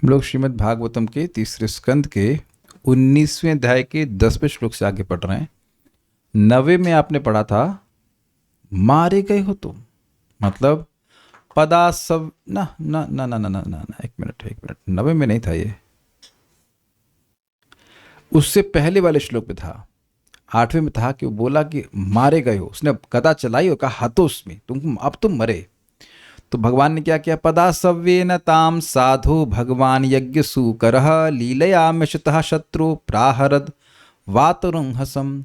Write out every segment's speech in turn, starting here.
हम लोग श्रीमद् भागवतम के तीसरे स्कंद के 19वें अध्याय के 10वें श्लोक से आगे पढ़ रहे हैं। 9वें में आपने पढ़ा था मारे गए हो तुम, मतलब पदा सब ना ना ना ना ना ना ना, ना एक मिनट 9वें में नहीं था ये, उससे पहले वाले श्लोक में था। 8वें में था कि वो बोला कि मारे गए हो, उसने गदा चलाई और कहा हाथों में तुम मरे। तो भगवान ने क्या किया, पदा सव्येन ताम साधु भगवान यज्ञ सुकरः लीलया मिशतः शत्रु प्राहरद वातरुंहसम।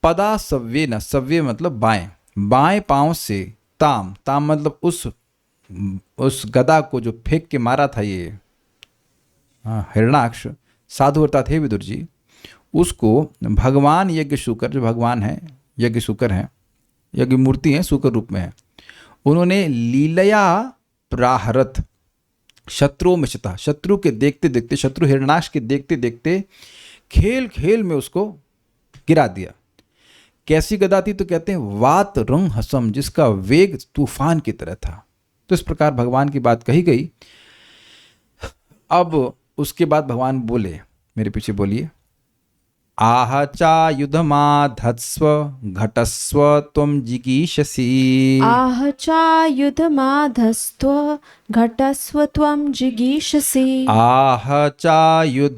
पदा सव्येन, सव्य मतलब बाएं, बाएं पांव से ताम, ताम मतलब उस गदा को जो फेंक के मारा था ये हिरणाक्ष, साधु अर्थात हे विदुर जी, उसको भगवान यज्ञ शुकर, जो भगवान है यज्ञ शुकर हैं, यज्ञ मूर्ति हैं, शुकर रूप में है, उन्होंने लीलया प्राहरत शत्रुओं में शता, शत्रु के देखते देखते, शत्रु हिरणाक्ष के देखते देखते खेल खेल में उसको गिरा दिया। कैसी गदा थी, तो कहते हैं वात रंग हसम, जिसका वेग तूफान की तरह था। तो इस प्रकार भगवान की बात कही गई। अब उसके बाद भगवान बोले, मेरे पीछे बोलिए, आह चायुधमाधत्स्व घटस्व त्वं जिगीषसि। आह चायुधमाधस्त्व घटस्व त्वं जिगीषसि। आह चायुधमाधत्स्व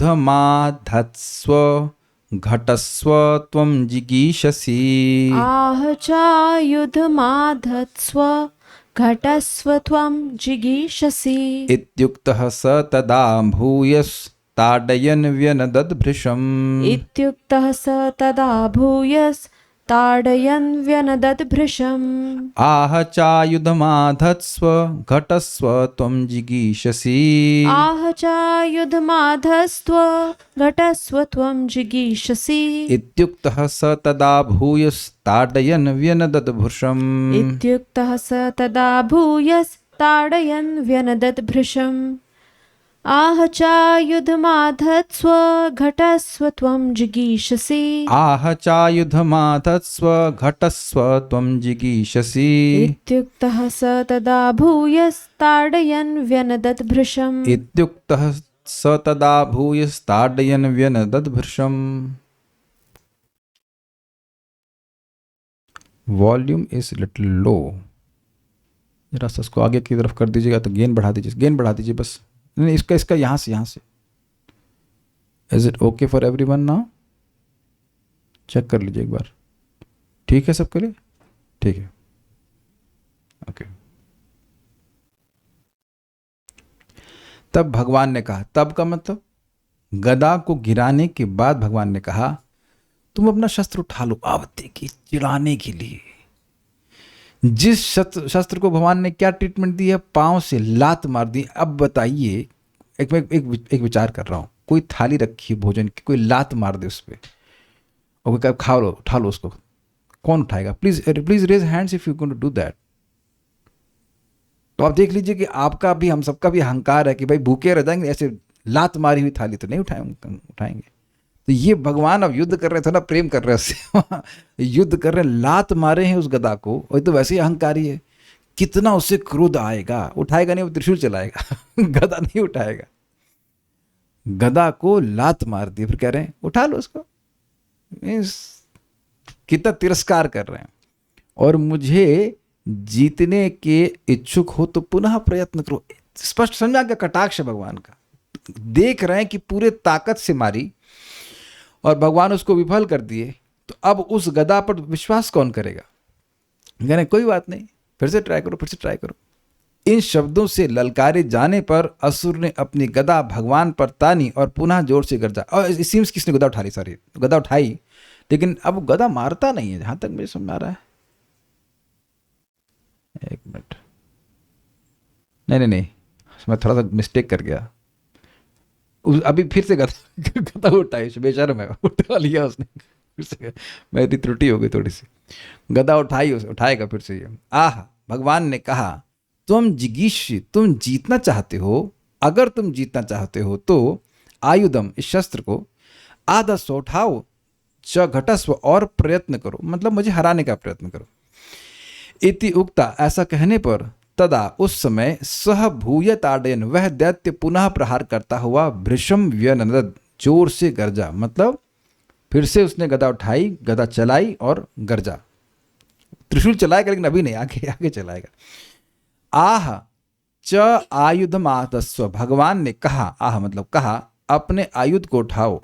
घटस्व त्वं जिगीषसि। आह चायुधमाधत्स्व घटस्व त्वं जिगीषसि। इत्युक्तः स तदा भूयस्ताडयन् व्यनदद्भृशम्। इत्युक्तः स तदा भूयस्ताडयन् व्यनदद्भृशम्। आह चायुधमाधत्स्व घटस्व त्वं जिगीषसि। आह चायुधमाधस्त्व घटस्व त्वं जिगीषसि। इत्युक्तः स तदा भूयस्ताडयन् व्यनदद्भृशम्। इत्युक्तः स तदा भूयस्ताडयन् व्यनदद्भृशम्। आह चायुधमाधत्स्व घटस्व त्वं जिगीषसि। आह चायुधमाधत्स्व घटस्व त्वं जिगीषसि। इत्युक्तः स तदा भूयस्ताडयन् व्यनदद्भृशम्। इत्युक्तः स तदा भूयस्ताडयन् व्यनदद्भृशम्। वॉल्यूम इज लिटिल लो, जरा सा इसको आगे की तरफ कर दीजिएगा, तो गेन बढ़ा दीजिए बस। नहीं, इसका यहाँ से। Is it okay for everyone now? Check कर लीजिए एक बार, ठीक है सबके लिए? ठीक है, ओके। तब भगवान ने कहा, तब का मतलब गदा को गिराने के बाद भगवान ने कहा, तुम अपना शस्त्र उठा लो, आवती की चिढ़ाने के लिए। जिस शस्त्र को भगवान ने क्या ट्रीटमेंट दी है, पांव से लात मार दी। अब बताइए, एक विचार कर रहा हूं, कोई थाली रखी है भोजन की, कोई लात मार दे उस पर और कोई खा लो, उठा लो उसको, कौन उठाएगा? Please raise hands if you going to do that. तो आप देख लीजिए कि आपका भी, हम सबका भी अहंकार है कि भाई भूखे रह जाएंगे, ऐसे लात मारी हुई थाली तो नहीं उठाएंगे। तो ये भगवान अब युद्ध कर रहे थे ना, प्रेम कर रहे हैं उससे युद्ध कर रहे हैं, लात मारे हैं उस गदा को, और तो वैसे ही अहंकारी है, कितना उससे क्रोध आएगा। उठाएगा नहीं, वो त्रिशूल चलाएगा गदा नहीं उठाएगा। गदा को लात मार दी, फिर कह रहे हैं उठा लो उसको। कितना तिरस्कार कर रहे हैं। और मुझे जीतने के इच्छुक हो तो पुनः प्रयत्न करो। स्पष्ट समझा क्या कटाक्ष भगवान का? देख रहे हैं कि पूरे ताकत से मारी और भगवान उसको विफल कर दिए, तो अब उस गदा पर विश्वास कौन करेगा? यानी कोई बात नहीं, फिर से ट्राई करो। इन शब्दों से ललकारे जाने पर असुर ने अपनी गदा भगवान पर तानी और पुनः जोर से गरजा। और इस सीम्स किसने गदा उठा ली? सारी गदा उठाई, लेकिन अब गदा मारता नहीं है, जहां तक मुझे समझ आ रहा है। एक मिनट, नहीं, मैं थोड़ा सा मिस्टेक कर गया। अभी फिर से गदा उठाई, बेशर्म है, उठा लिया उसने फिर से, मेरी त्रुटि हो गई थोड़ी सी। गदा उठाएगा फिर से ये। आह, भगवान ने कहा, तुम जिगीषि, तुम जीतना चाहते हो। अगर तुम जीतना चाहते हो तो आयुधम, इस शस्त्र को, आधस्व उठाओ, च घटस्व, और प्रयत्न करो, मतलब मुझे हराने का प्रयत्न करो। इति उक्ता, ऐसा कहने पर तदा उस समय सह भूय ताड़यन, वह दैत्य पुनः प्रहार करता हुआ भृशम व्यनदद, जोर से गरजा, मतलब फिर से उसने गदा उठाई, गदा चलाई और गरजा। त्रिशूल चलाएगा लेकिन अभी नहीं, आगे आगे चलाएगा। आह च आयुधम आतस्व, भगवान ने कहा, आह मतलब कहा, अपने आयुध को उठाओ,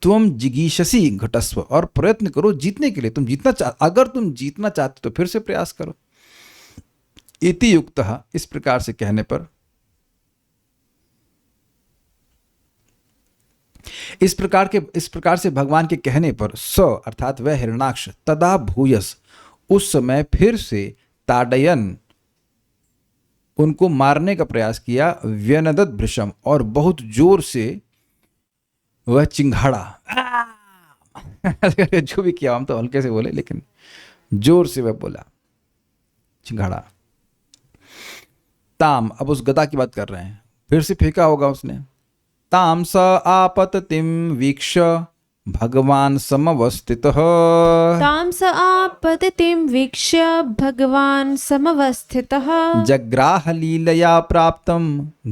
तुम जिगीषसी घटस्व, और प्रयत्न करो जीतने के लिए। तुम जीतना अगर तुम जीतना चाहते तो फिर से प्रयास करो। इति युक्तः, इस प्रकार से कहने पर, इस प्रकार से भगवान के कहने पर स अर्थात वह हिरणाक्ष तदा भूयस, उस समय फिर से ताडयन, उनको मारने का प्रयास किया, व्यनदत भृशम, और बहुत जोर से वह चिंघाड़ा जो भी किया, हम तो हल्के से बोले लेकिन जोर से वह बोला, चिंघाड़ा। ताम, अब उस गदा की बात कर रहे हैं, फिर से फेंका होगा उसने। ताम स आपततिम वीक्ष भगवान समवस्थितः, तां स आपतितिं वीक्ष्य भगवान् समवस्थितः, जग्राह लीलया प्राप्तं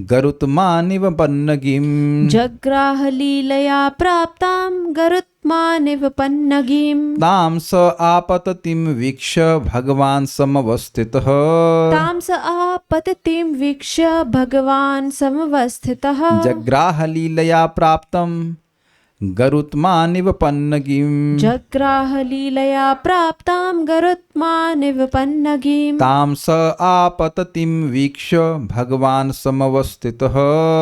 गरुत्मानिव पन्नगीम्, जग्राह लीलया प्राप्तां गरुत्मानिव पन्नगीम्। तां स आपततिं वीक्ष्य भगवान् समवस्थितः, तां स आपतितिं वीक्ष्य भगवान् समवस्थितः, जग्राह लीलया प्राप्तं गरुत्मानिव पन्नगीम्, जग्राह लीलया प्राप्तां गरुत्मानिव पन्नगीम्। तां स आपततिं वीक्ष्य भगवान् समवस्थितः,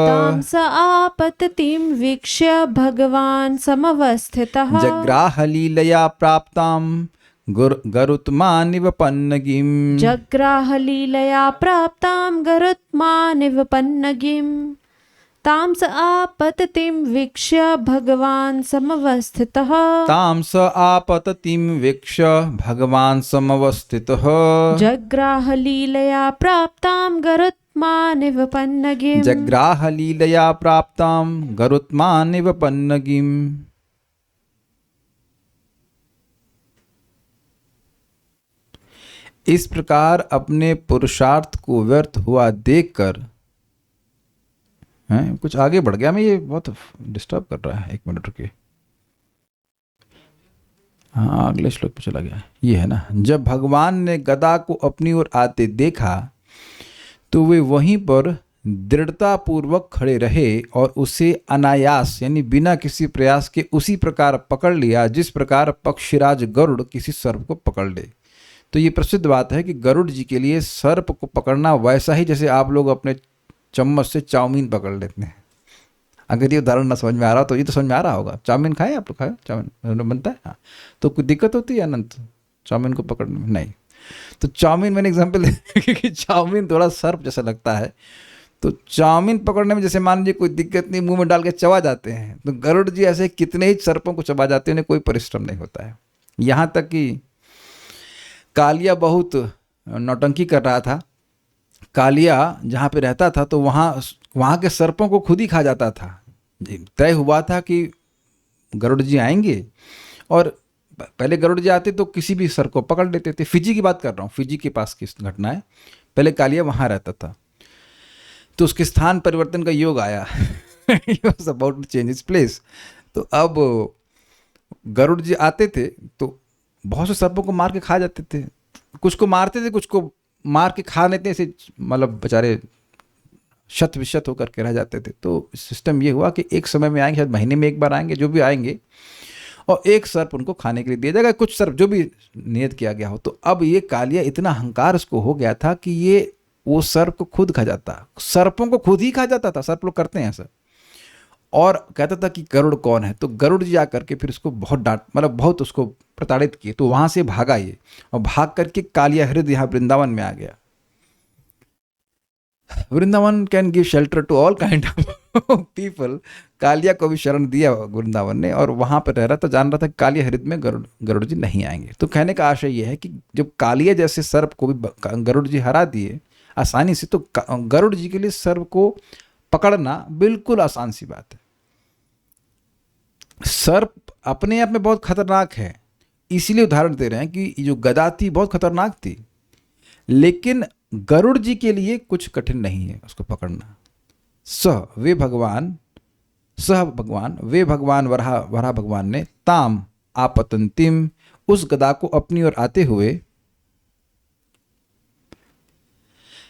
तां स आपततिं वीक्ष्य भगवान् समवस्थितः, जग्राह लीलया प्राप्तां गरुत्मानिव पन्नगीम्, जग्राह लीलया प्राप्तां गरुत्मानिव पन्नगीम्। तां स आपततिं वीक्ष्य भगवान् समवस्थितः, तां स आपततिं वीक्ष्य भगवान् समवस्थितः, जग्राह लीलया प्राप्तां गरुत्मानिव पन्नगीम्, जग्राह लीलया प्राप्तां गरुत्मानिव पन्नगीम्। इस प्रकार अपने पुरुषार्थ को व्यर्थ हुआ देखकर, हैं कुछ आगे बढ़ गया मैं, ये बहुत डिस्टर्ब कर रहा है, एक मिनट रुकिए। हाँ अगले श्लोक पे चला गया, ये है ना। जब भगवान ने गदा को अपनी ओर आते देखा तो वे वहीं पर दृढ़ता पूर्वक खड़े रहे और उसे अनायास यानी बिना किसी प्रयास के उसी प्रकार पकड़ लिया जिस प्रकार पक्षीराज गरुड़ किसी सर्प को पकड़ ले। तो ये प्रसिद्ध बात है कि गरुड़ जी के लिए सर्प को पकड़ना वैसा ही जैसे आप लोग अपने चम्मच से चाउमीन पकड़ लेते हैं। अगर ये उदाहरण ना समझ में आ रहा हो तो ये तो समझ में आ रहा होगा। चाउमीन खाए आप लोग? खाए चाउमीन बनता है, हाँ। तो कोई दिक्कत होती है अनंत चाउमीन को पकड़ने में? नहीं। तो चाउमीन मैंने एग्जांपल क्योंकि चाउमीन थोड़ा सर्प जैसा लगता है, तो चाउमीन पकड़ने में जैसे मान लीजिए कोई दिक्कत नहीं, मुंह में डाल के चबा जाते हैं, तो गरुड़ जी ऐसे कितने ही सर्पों को चबा जाते हैं, उन्हें कोई परिश्रम नहीं होता है। यहाँ तक कि कालिया बहुत नौटंकी कर रहा था। कालिया जहाँ पे रहता था तो वहाँ के सर्पों को खुद ही खा जाता था। तय हुआ था कि गरुड़ जी आएंगे और पहले गरुड़ जी आते तो किसी भी सर्प को पकड़ लेते थे। फिजी की बात कर रहा हूँ, फिजी के पास की घटना है। पहले कालिया वहाँ रहता था तो उसके स्थान परिवर्तन का योग आया He was about to change his place। तो अब गरुड़ जी आते थे तो बहुत से सर्पों को मार के खा जाते थे। कुछ को मारते थे, कुछ को मार के खा लेते ऐसे, मतलब बेचारे शत विशत होकर के रह जाते थे। तो सिस्टम ये हुआ कि एक समय में आएंगे, शायद महीने में एक बार आएंगे, जो भी आएंगे, और एक सर्प उनको खाने के लिए दिया जाएगा, कुछ सर्प जो भी नियत किया गया हो। तो अब ये कालिया इतना अहंकार उसको हो गया था कि ये वो सर्प को खुद खा जाता, सर्पों को खुद ही खा जाता था। सर्प लोग करते हैं ऐसा। और कहता था कि गरुड़ कौन है। तो गरुड़ जी आकर के फिर उसको बहुत डांट, मतलब बहुत उसको प्रताड़ित किए। तो वहां से भागा ये, और भाग करके कालिया हृदय यहाँ वृंदावन में आ गया। Vrindavan can give shelter to all kind of people. Kaliya को भी शरण दिया वृंदावन ने, और वहां पर रह रहा था, जान रहा था कि कालिया हृदय में गरुड़ जी नहीं आएंगे। तो कहने का आशय यह है कि जब कालिया जैसे सर्प को भी गरुड़ जी हरा दिए आसानी से, तो गरुड़ जी के लिए सर्प को पकड़ना बिल्कुल आसान सी बात है। सर्प अपने आप में बहुत खतरनाक है, इसीलिए उदाहरण दे रहे हैं कि जो गदा थी बहुत खतरनाक थी, लेकिन गरुड़ जी के लिए कुछ कठिन नहीं है उसको पकड़ना। वे भगवान वराह भगवान ने ताम आपतंतिम, उस गदा को अपनी ओर आते हुए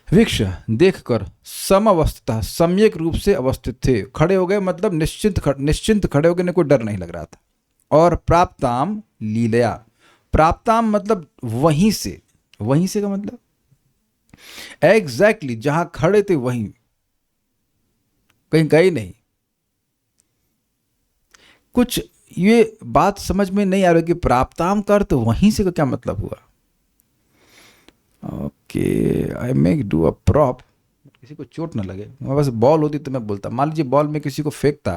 वीक्ष देखकर समवस्थितः सम्यक रूप से अवस्थित थे, खड़े हो गए, मतलब निश्चिंत खड़े हो गए, ने कोई डर नहीं लग रहा था। और प्राप्ताम लीलया, प्राप्ताम मतलब वहीं से का मतलब एग्जैक्टली जहां खड़े थे वहीं, कहीं गए नहीं। कुछ ये बात समझ में नहीं आ रही कि प्राप्ताम का अर्थ वहीं से का क्या मतलब हुआ। Okay, I may do a prop, किसी को चोट ना लगे। मेरे पास बॉल होती तो मैं बोलता, मान लीजिए बॉल में किसी को फेंकता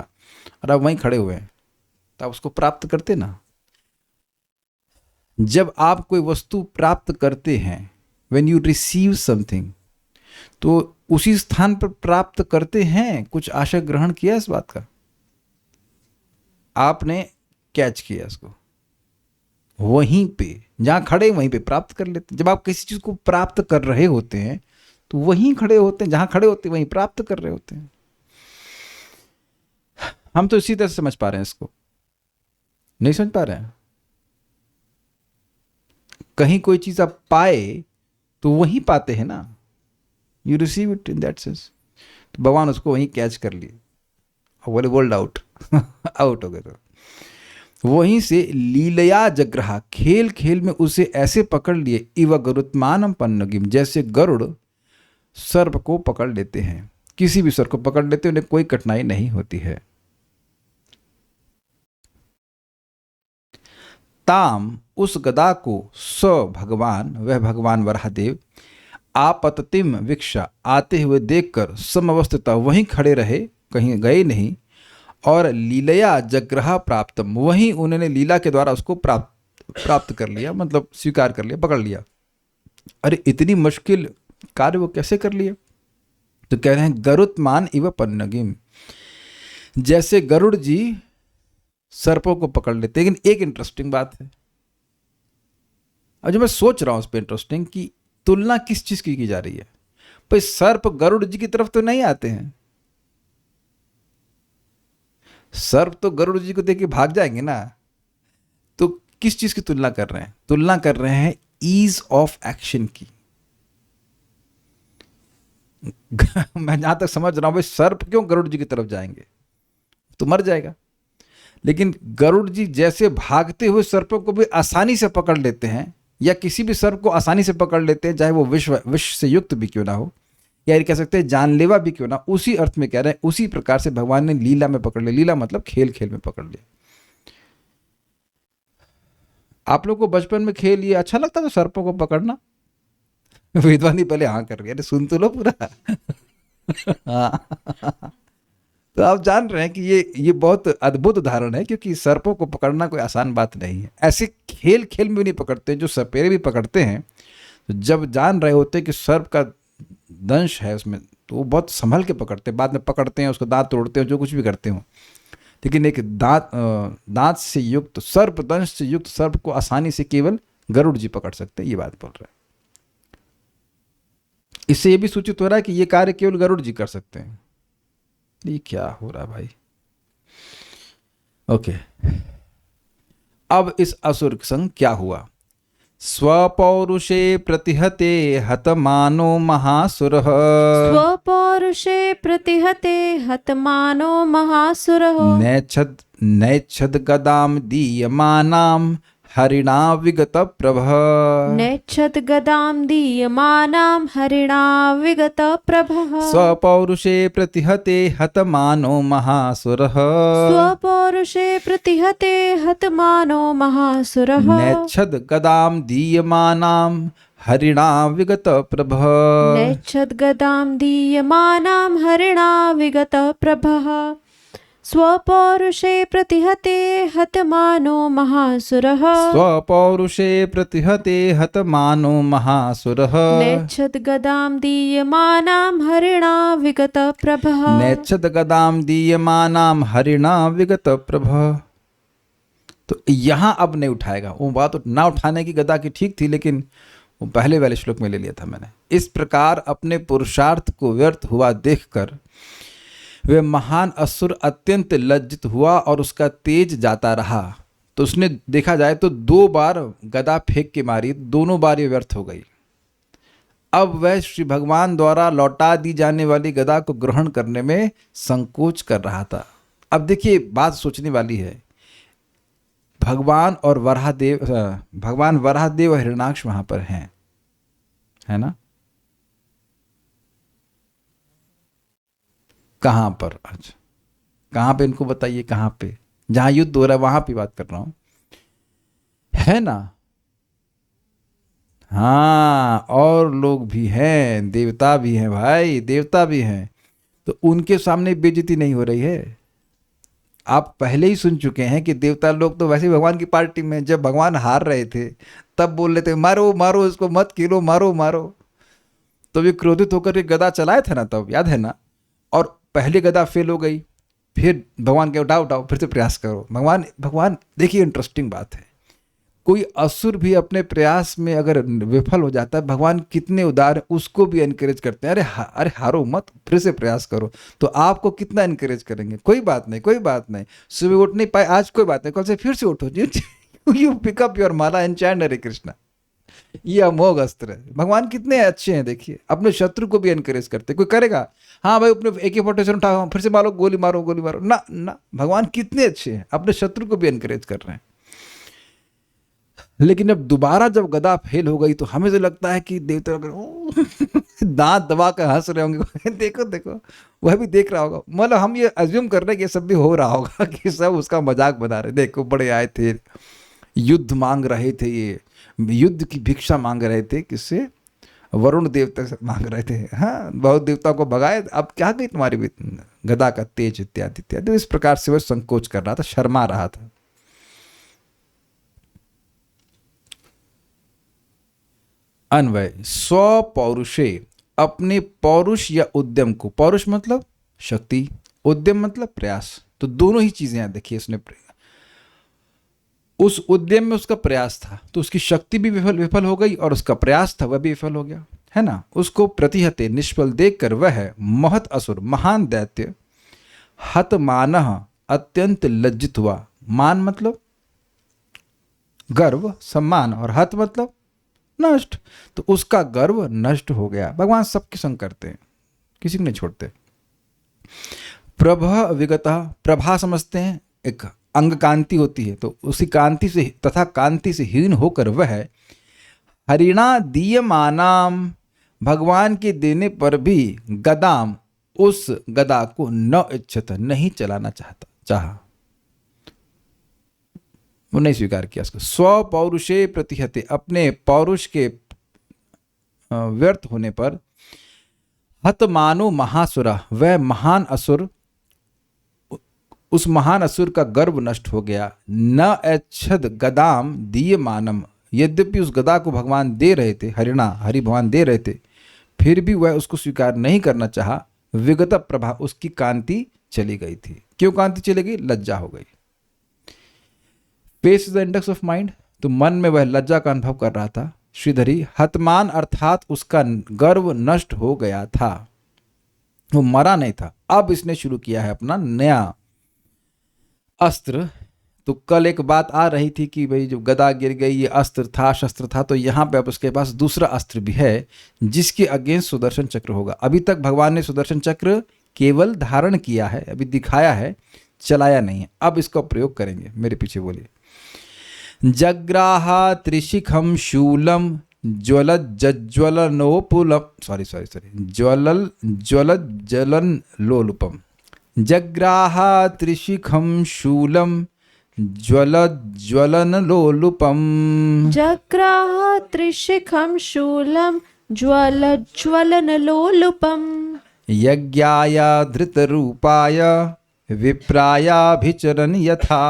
और आप वहीं खड़े हुए हैं, तो आप उसको प्राप्त करते ना। जब आप कोई वस्तु प्राप्त करते हैं, व्हेन यू रिसीव समथिंग, तो उसी स्थान पर प्राप्त करते हैं। कुछ आशय ग्रहण किया इस बात का, आपने कैच किया इसको, वहीं पे जहां खड़े वहीं पे प्राप्त कर लेते हैं। जब आप किसी चीज को प्राप्त कर रहे होते हैं तो वहीं खड़े होते हैं, जहां खड़े होते हैं वहीं प्राप्त कर रहे होते हैं। हम तो इसी तरह से समझ पा रहे हैं इसको, नहीं समझ पा रहे हैं। कहीं कोई चीज आप पाए तो वहीं पाते हैं ना, you receive it in that sense. तो भगवान उसको वहीं कैच कर लिए और बोले वर्ल्ड आउट आउट हो गए। तो वहीं से लीलया जग्रहा, खेल खेल में उसे ऐसे पकड़ लिए, इव गरुत्मानम पन्नगिम, जैसे गरुड़ सर्प को पकड़ लेते हैं। किसी भी सर्प को पकड़ लेते हैं, उन्हें कोई कठिनाई नहीं होती है। ताम, उस गदा को, भगवान, वह भगवान वराहदेव, आपततिम वीक्षा, आते हुए देखकर समवस्थिता, वहीं खड़े रहे, कहीं गए नहीं। और लीलया जग्रहा प्राप्तम, वहीं उन्होंने लीला के द्वारा उसको प्राप्त कर लिया, मतलब स्वीकार कर लिया, पकड़ लिया। अरे इतनी मुश्किल कार्य वो कैसे कर लिया? तो कह रहे हैं गरुत्मान इव पन्नगिम, जैसे गरुड़ जी सर्पों को पकड़ लेते। लेकिन एक इंटरेस्टिंग बात है, अब जो मैं सोच रहा हूं उस पर इंटरेस्टिंग, कि तुलना किस चीज की जा रही है। भाई सर्प गरुड़ जी की तरफ तो नहीं आते हैं, सर्प तो गरुड़ जी को देख के भाग जाएंगे ना। तो किस चीज की तुलना कर रहे हैं? तुलना कर रहे हैं ईज ऑफ एक्शन की। मैं जहां तक समझ रहा हूं, भाई सर्प क्यों गरुड़ जी की तरफ जाएंगे, तो मर जाएगा। लेकिन गरुड़ जी जैसे भागते हुए सर्पों को भी आसानी से पकड़ लेते हैं, या किसी भी सर्प को आसानी से पकड़ लेते हैं, चाहे वो विष से युक्त भी क्यों ना हो, या कह सकते हैं जानलेवा भी क्यों ना, उसी अर्थ में कह रहे हैं, उसी प्रकार से भगवान ने लीला में पकड़ लिया। लीला मतलब खेल खेल में पकड़ लिया। आप लोग को बचपन में खेल ये अच्छा लगता था सर्पों को पकड़ना? विद्वानी पहले हाँ कर रही है, सुन तो लो पूरा। हाँ। तो आप जान रहे हैं कि ये बहुत अद्भुत उदाहरण है, क्योंकि सर्पों को पकड़ना कोई आसान बात नहीं है। ऐसे खेल खेल में भी नहीं पकड़ते, जो सपेरे भी पकड़ते हैं तो जब जान रहे होते हैं कि सर्प का दंश है उसमें, तो वो बहुत संभल के पकड़ते हैं। बाद में पकड़ते हैं, उसको दांत तोड़ते हैं, जो कुछ भी करते हो। लेकिन एक दांत से युक्त सर्प, दंश से युक्त सर्प को आसानी से केवल गरुड़ जी पकड़ सकते हैं, ये बात बोल रहे हैं। इससे ये भी सूचित हो रहा है कि ये कार्य केवल गरुड़ जी कर सकते हैं। ये क्या हो रहा भाई? ओके, अब इस असुर संग क्या हुआ? स्वपौरुषे प्रतिहते हतमानो महासुरः, स्वपौरुषे प्रतिहते हतमानो महासुरः, नैच्छद गदाम दीयमानाम हरिणा विगत प्रभः, नैच्छद गदाम दीयमानां हरिणा विगत प्रभः, स्वपौरुषे प्रतिहते हतमानो महासुरः, स्वपौरुषे प्रतिहते हतमानो महासुरः, नैच्छद गदाम दीयमानाम हरिणा विगत प्रभः, नैच्छद गदां दीयमानां हरिणा विगत प्रभः, स्वपौरुषे प्रतिहते हतमानो महासुरः, स्वपौरुषे प्रतिहते हतमानो महासुरः, नैच्छद गदां दीयमानां हरिणा विगत प्रभः, नैच्छद गदाम दीयमानाम हरिणा विगत प्रभः। तो यहां अब नहीं उठाएगा। वो बात तो ना उठाने की गदा की ठीक थी, लेकिन वो पहले वाले श्लोक में ले लिया था मैंने। इस प्रकार अपने पुरुषार्थ को व्यर्थ हुआ देखकर वह महान असुर अत्यंत लज्जित हुआ और उसका तेज जाता रहा। तो उसने देखा जाए तो 2 बार गदा फेंक के मारी, दोनों बार ये व्यर्थ हो गई। अब वह श्री भगवान द्वारा लौटा दी जाने वाली गदा को ग्रहण करने में संकोच कर रहा था। अब देखिए बात सोचने वाली है, भगवान और भगवान वराहदेव और हिरण्याक्ष वहां पर हैं, है ना? कहां पर? अच्छा, कहां पे इनको बताइए, कहां पे? जहां युद्ध हो रहा है वहां पे बात कर रहा हूं, है ना? हाँ, और लोग भी हैं, देवता भी हैं भाई, देवता भी हैं। तो उनके सामने बेइज्जती नहीं हो रही है। आप पहले ही सुन चुके हैं कि देवता लोग तो वैसे भगवान की पार्टी में, जब भगवान हार रहे थे तब बोल रहे थे मारो मारो इसको, मत खेलो, मारो मारो। तो वे क्रोधित होकर के गदा चलाए थे ना, तब याद है ना? और पहली गदा फेल हो गई, फिर भगवान के उठाओ उठाओ, फिर से प्रयास करो। भगवान देखिए इंटरेस्टिंग बात है, कोई असुर भी अपने प्रयास में अगर विफल हो जाता है, भगवान कितने उदार, उसको भी एनकरेज करते हैं। अरे हारो मत, फिर से प्रयास करो। तो आपको कितना एनकरेज करेंगे, कोई बात नहीं, कोई बात नहीं, सुबह उठ नहीं पाए आज, कोई बात नहीं, कल से फिर से उठो, you pick up your mala and chant Hare Krishna. ये अमोघ अस्त्र है। भगवान कितने अच्छे हैं, देखिए अपने शत्रु को भी एनकरेज करते। कोई करेगा हाँ भाई अपने AK-47 उठाओ, फिर से मारो, गोली मारो, गोली मारो, ना ना, भगवान कितने अच्छे हैं, अपने शत्रु को भी एनकरेज कर रहे हैं। लेकिन अब दोबारा जब गदा फेल हो गई तो हमें तो लगता है कि देवता दांत दबा कर हंस रहे होंगे देखो देखो, वह भी देख रहा होगा। मतलब हम ये अज्यूम कर रहे हैं कि सब भी हो रहा होगा कि सब उसका मजाक बना रहे, देखो बड़े आए थे, युद्ध मांग रहे थे, ये युद्ध की भिक्षा मांग रहे थे, किससे? वरुण देवता से मांग रहे थे। हाँ, बहुत देवताओं को भगाए, अब क्या गई तुम्हारी गदा का तेज, इत्यादि इत्यादि। इस प्रकार से वह संकोच कर रहा था, शर्मा रहा था। अन्वय, स्व पौरुषे, अपने पौरुष या उद्यम को, पौरुष मतलब शक्ति, उद्यम मतलब प्रयास, तो दोनों ही चीजें हैं। देखिए उसने उस उद्यम में उसका प्रयास था, तो उसकी शक्ति भी विफल हो गई और उसका प्रयास था वह भी विफल हो गया, है ना? उसको प्रतिहते निष्फल देखकर वह महत असुर, महान दैत्य, हतमानः, अत्यंत लज्जित हुआ। मान मतलब गर्व, सम्मान, और हत मतलब नष्ट, तो उसका गर्व नष्ट हो गया। भगवान सबके संग करते हैं, किसी को नहीं छोड़ते। प्रभा विगता, प्रभा समझते हैं, एक अंग कांति होती है, तो उसी कांति से तथा कांति से हीन होकर वह हरिणा दीयमानाम, भगवान के देने पर भी गदाम, उस गदा को न इच्छत, नहीं चलाना चाहा, वो नहीं स्वीकार किया उसको। स्व पौरुषे प्रतिहते, अपने पौरुष के व्यर्थ होने पर, हतमानो महासुरा, वह महान असुर, उस महान असुर का गर्व नष्ट हो गया। न अच्छद गदाम दीयमानम, यद्यपि उस गदा को भगवान दे रहे थे, हरि भगवान दे रहे थे, फिर भी वह उसको स्वीकार नहीं करना चाहा। विगत प्रभा, उसकी कांति चली गई थी। क्यों कांति चली गई? लज्जा हो गई। Face is the index of mind, तो मन में वह लज्जा का अनुभव कर रहा था। श्रीधरी, हतमान अर्थात उसका गर्व नष्ट हो गया था, वो मरा नहीं था। अब इसने शुरू किया है अपना नया अस्त्र। तो कल एक बात आ रही थी कि भाई जो गदा गिर गई, ये अस्त्र था, शस्त्र था, तो यहाँ पे अब उसके पास दूसरा अस्त्र भी है जिसके अगेंस्ट सुदर्शन चक्र होगा। अभी तक भगवान ने सुदर्शन चक्र केवल धारण किया है, अभी दिखाया है, चलाया नहीं है। अब इसका प्रयोग करेंगे, मेरे पीछे बोलिए। जग्राहा त्रिशिखम शूलम ज्वलज्वलनोपुलम, ज्वलन लोलुपम। जग्राहा त्रिशिखम शूलम ज्वलज्वलनलोलुपम। जग्राह त्रिशिखं शूलं ज्वलज्वलनलोलुपं। यज्ञाय धृतरूपाय विप्रायाभिचरन् यथा।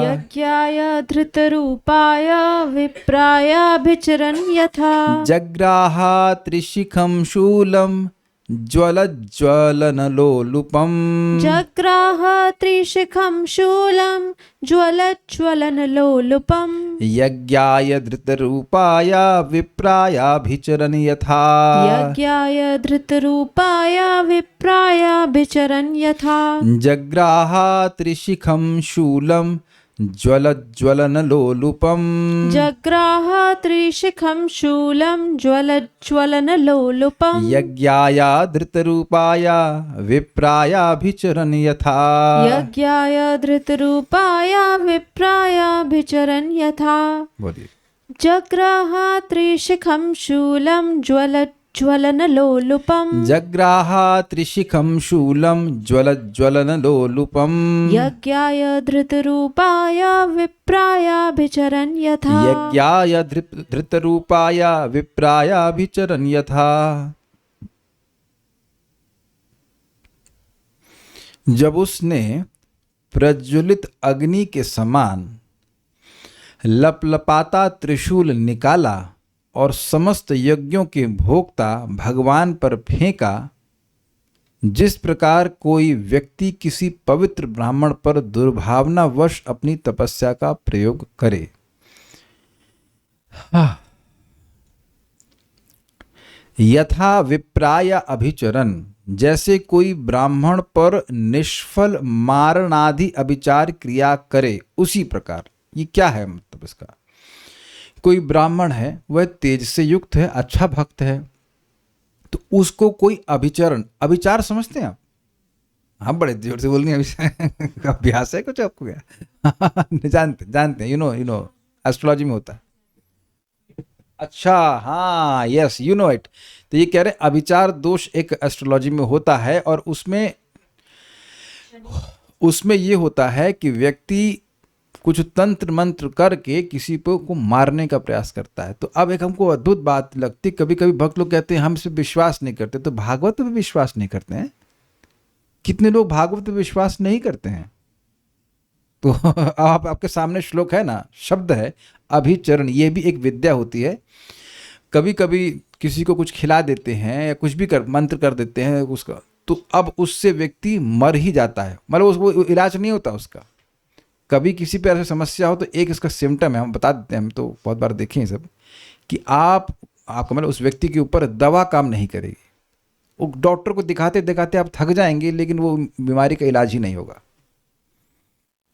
यज्ञाय धृतरूपाय विप्रायाभिचरन् यथा। जग्राहा त्रिशिखं शूलं ज्वलज्वलनलोलुपम् जग्राह त्रिशिखं शूलं ज्वलज्वलनलोलुपम् यज्ञाय धृतरूपाय विप्रायाभिचरन् यथा यज्ञाय धृतरूपाय विप्रायाभिचरन् यथा जग्राह त्रिशिखं शूलं ज्वलज्वलनलोलुपम् जग्राह त्रिशिखं शूलं ज्वलज्वलनलोलुपम् यज्ञाय धृतरूपाय विप्रायाभिचरन् यथा यज्ञाय धृतरूपाय विप्रायाभिचरन् यथा बोलिए जग्राह त्रिशिखं शूलं ज्वलज्वलनलोलुपम् जग्राह त्रिशिखं शूलं ज्वलज्वलनलोलुपम् यज्ञाय धृतरूपाय विप्रायाभिचरन् यथा यज्ञाय धृतरूपाय विप्रायाभिचरन् यथा। जब उसने प्रज्वलित अग्नि के समान लपलपाता त्रिशूल निकाला और समस्त यज्ञों के भोक्ता भगवान पर फेंका, जिस प्रकार कोई व्यक्ति किसी पवित्र ब्राह्मण पर दुर्भावनावश अपनी तपस्या का प्रयोग करे। यथा विप्राय अभिचरण, जैसे कोई ब्राह्मण पर निष्फल मारणादि अभिचार क्रिया करे, उसी प्रकार। ये क्या है मतलब इसका? कोई ब्राह्मण है, वह तेज से युक्त है, अच्छा भक्त है, तो उसको कोई अभिचरण, अभिचार समझते हैं आप? हाँ, बड़े जोर से बोलनी अभ्यास है कुछ आपको क्या? जानते हैं, यू नो एस्ट्रोलॉजी में होता है। अच्छा, हाँ, यस, यू नो इट। तो ये कह रहे हैं अभिचार दोष एक एस्ट्रोलॉजी में होता है, और उसमें ये होता है कि व्यक्ति कुछ तंत्र मंत्र करके किसी को मारने का प्रयास करता है। तो अब एक हमको अद्भुत बात लगती, कभी कभी भक्त लोग कहते हैं हम इस पर विश्वास नहीं करते, तो भागवत पे विश्वास नहीं करते हैं? कितने लोग भागवत पे विश्वास नहीं करते हैं? तो आपके सामने श्लोक है ना, शब्द है अभिचरण, ये भी एक विद्या होती है। कभी कभी किसी को कुछ खिला देते हैं या कुछ भी मंत्र कर देते हैं उसका, तो अब उससे व्यक्ति मर ही जाता है, मतलब उसको इलाज नहीं होता उसका। कभी किसी पे ऐसी समस्या हो तो एक इसका सिम्टम है, हम बता देते हैं, हम तो बहुत बार देखे हैं सब, कि आपको मतलब उस व्यक्ति के ऊपर दवा काम नहीं करेगी। वो डॉक्टर को दिखाते दिखाते आप थक जाएंगे, लेकिन वो बीमारी का इलाज ही नहीं होगा।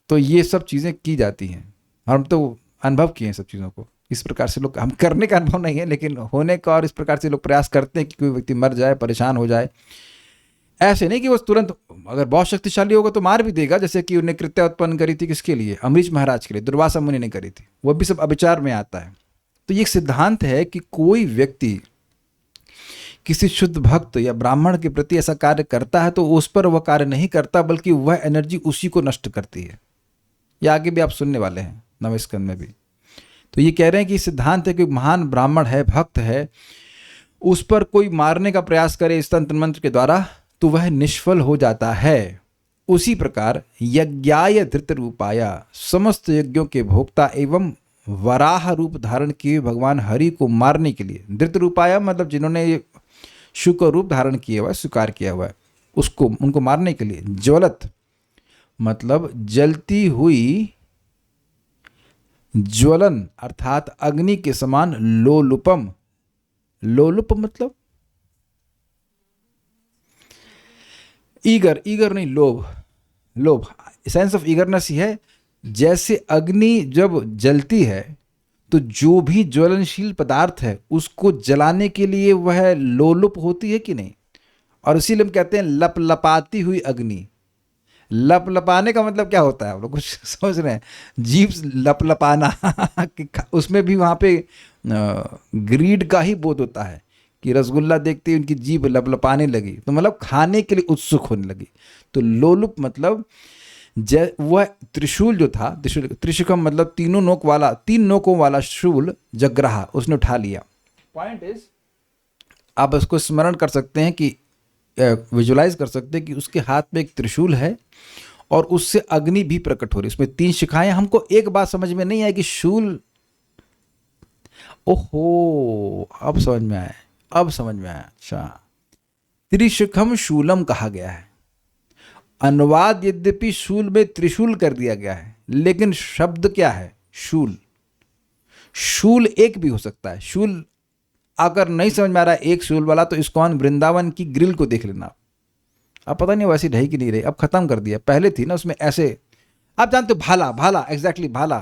तो ये सब चीज़ें की जाती हैं, हम तो अनुभव किए हैं सब चीज़ों को। इस प्रकार से लोग, हम करने का अनुभव नहीं है लेकिन होने का, और इस प्रकार से लोग प्रयास करते हैं कि कोई व्यक्ति मर जाए, परेशान हो जाए। ऐसे नहीं कि वो तुरंत, अगर बहुत शक्तिशाली होगा तो मार भी देगा, जैसे कि उन्हें कृत्या उत्पन्न करी थी किसके लिए? अमरीश महाराज के लिए, दुर्वासा मुनि ने करी थी। वो भी सब अभिचार में आता है। तो ये एक सिद्धांत है कि कोई व्यक्ति किसी शुद्ध भक्त या ब्राह्मण के प्रति ऐसा कार्य करता है तो उस पर वह कार्य नहीं करता, बल्कि वह एनर्जी उसी को नष्ट करती है। ये आगे भी आप सुनने वाले हैं नवें स्कंद में भी। तो ये कह रहे हैं कि सिद्धांत है कि महान ब्राह्मण है, भक्त है, उस पर कोई मारने का प्रयास करे इस तंत्र मंत्र के द्वारा, तो वह निष्फल हो जाता है। उसी प्रकार यज्ञाय धृत रूपाय, समस्त यज्ञों के भोक्ता एवं वराह रूप धारण किए भगवान हरि को मारने के लिए, धृत रूपाय मतलब जिन्होंने शुक्र रूप धारण किया हुआ है, स्वीकार किया हुआ है, उसको, उनको मारने के लिए। ज्वलत मतलब जलती हुई, ज्वलन अर्थात अग्नि के समान, लोलुपम, लोलुप मतलब ईगर नहीं, लोभ, सेंस ऑफ ईगरनेस ही है। जैसे अग्नि जब जलती है तो जो भी ज्वलनशील पदार्थ है उसको जलाने के लिए वह लोलुप होती है कि नहीं? और इसीलिए हम कहते हैं लपलपाती हुई अग्नि। लपलपाने का मतलब क्या होता है? आप लोग कुछ समझ रहे हैं? जीभ लपलपाना उसमें भी वहाँ पे ग्रीड का ही बोध होता है कि रसगुल्ला देखते ही उनकी जीभ लपलपाने लगी, तो मतलब खाने के लिए उत्सुक होने लगी। तो लोलुप मतलब वह त्रिशूल जो था, त्रिशिखम मतलब तीन नोकों वाला शूल जग्राह, उसने उठा लिया। पॉइंट इज, आप इसको स्मरण कर सकते हैं कि विजुलाइज कर सकते हैं कि उसके हाथ में एक त्रिशूल है और उससे अग्नि भी प्रकट हो रही है। उसमें 3 शिखाएं। हमको एक बात समझ में नहीं आई कि शूल, ओहो, अब समझ में आया। अच्छा, त्रिशिखम शूलम कहा गया है। अनुवाद यद्यपि शूल में त्रिशूल कर दिया गया है, लेकिन शब्द क्या है? शूल। शूल एक भी हो सकता है। शूल अगर नहीं समझ में आ रहा है एक शूल वाला, तो इस्कॉन वृंदावन की ग्रिल को देख लेना। अब पता नहीं वैसी रही कि नहीं रही, अब खत्म कर दिया। पहले थी ना उसमें ऐसे, आप जानते हो भाला, भाला एग्जैक्टली भाला,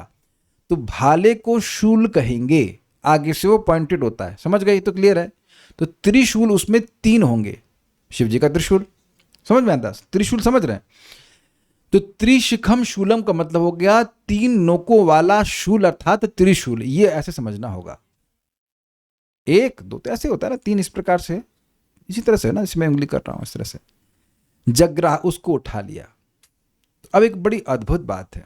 तो भाले को शूल कहेंगे, आगे से वो पॉइंटेड होता है। समझ गए? तो क्लियर है। तो त्रिशूल उसमें 3 होंगे। शिव जी का त्रिशूल समझ में आता, त्रिशूल समझ रहे हैं? तो त्रिशिखम शूलम का मतलब हो गया 3 नोकों वाला शूल, अर्थात त्रिशूल। ये ऐसे समझना होगा। 1 2 तो ऐसे होता है ना, 3 इस प्रकार से, इसी तरह से ना, इसमें उंगली कर रहा हूं इस तरह से। जग्राह, उसको उठा लिया। अब एक बड़ी अद्भुत बात है,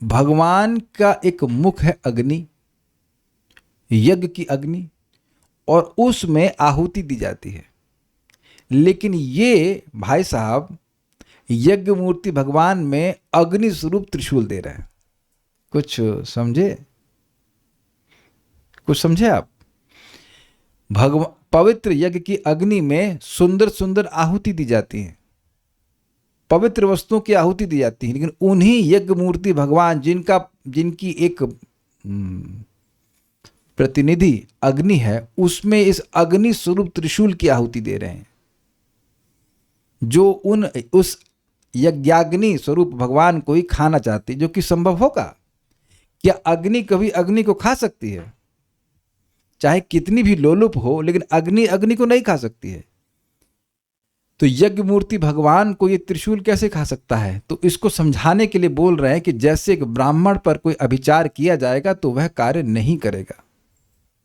भगवान का एक मुख है अग्नि, यज्ञ की अग्नि, और उसमें आहुति दी जाती है। लेकिन ये भाई साहब यज्ञ मूर्ति भगवान में अग्नि स्वरूप त्रिशूल दे रहे हैं। कुछ समझे? कुछ समझे आप? पवित्र यज्ञ की अग्नि में सुंदर सुंदर आहुति दी जाती है, पवित्र वस्तुओं की आहुति दी जाती है, लेकिन उन्हीं यज्ञ मूर्ति भगवान जिनकी एक प्रतिनिधि अग्नि है, उसमें इस अग्नि स्वरूप त्रिशूल की आहुति दे रहे हैं। जो उस यज्ञाग्नि स्वरूप भगवान को ही खाना चाहती, जो कि संभव होगा? क्या अग्नि कभी अग्नि को खा सकती है? चाहे कितनी भी लोलुप हो, लेकिन अग्नि अग्नि को नहीं खा सकती है। तो यज्ञ मूर्ति भगवान को ये त्रिशूल कैसे खा सकता है? तो इसको समझाने के लिए बोल रहे हैं कि जैसे एक ब्राह्मण पर कोई अभिचार किया जाएगा तो वह कार्य नहीं करेगा।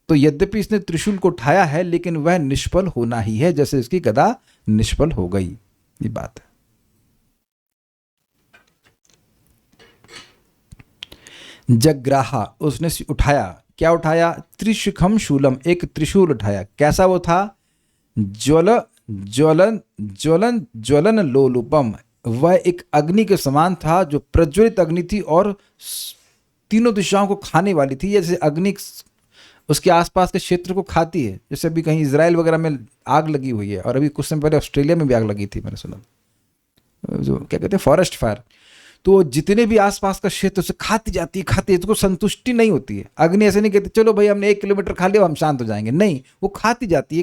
तो यद्यपि इसने त्रिशूल को उठाया है, लेकिन वह निष्फल होना ही है, जैसे इसकी गदा निष्फल हो गई। ये बात है। जग्राहा, उसने उठाया। क्या उठाया? त्रिशिखम शूलम, एक त्रिशूल उठाया। कैसा वो था? ज्वलन लोलुपम, वह एक अग्नि के समान था, जो प्रज्वलित अग्नि थी और तीनों दिशाओं को खाने वाली थी। जैसे अग्नि उसके आसपास के क्षेत्र को खाती है, जैसे अभी कहीं इजराइल वगैरह में आग लगी हुई है, और अभी कुछ समय पहले ऑस्ट्रेलिया में भी आग लगी थी, मैंने सुना, जो क्या कहते हैं फॉरेस्ट फायर। तो जितने भी आसपास का क्षेत्र उसे खाती जाती है, तो संतुष्टि नहीं होती है। अग्नि ऐसे नहीं कहती चलो भाई हमने 1 किलोमीटर खा लिया हम शांत हो जाएंगे, नहीं, वो खाती जाती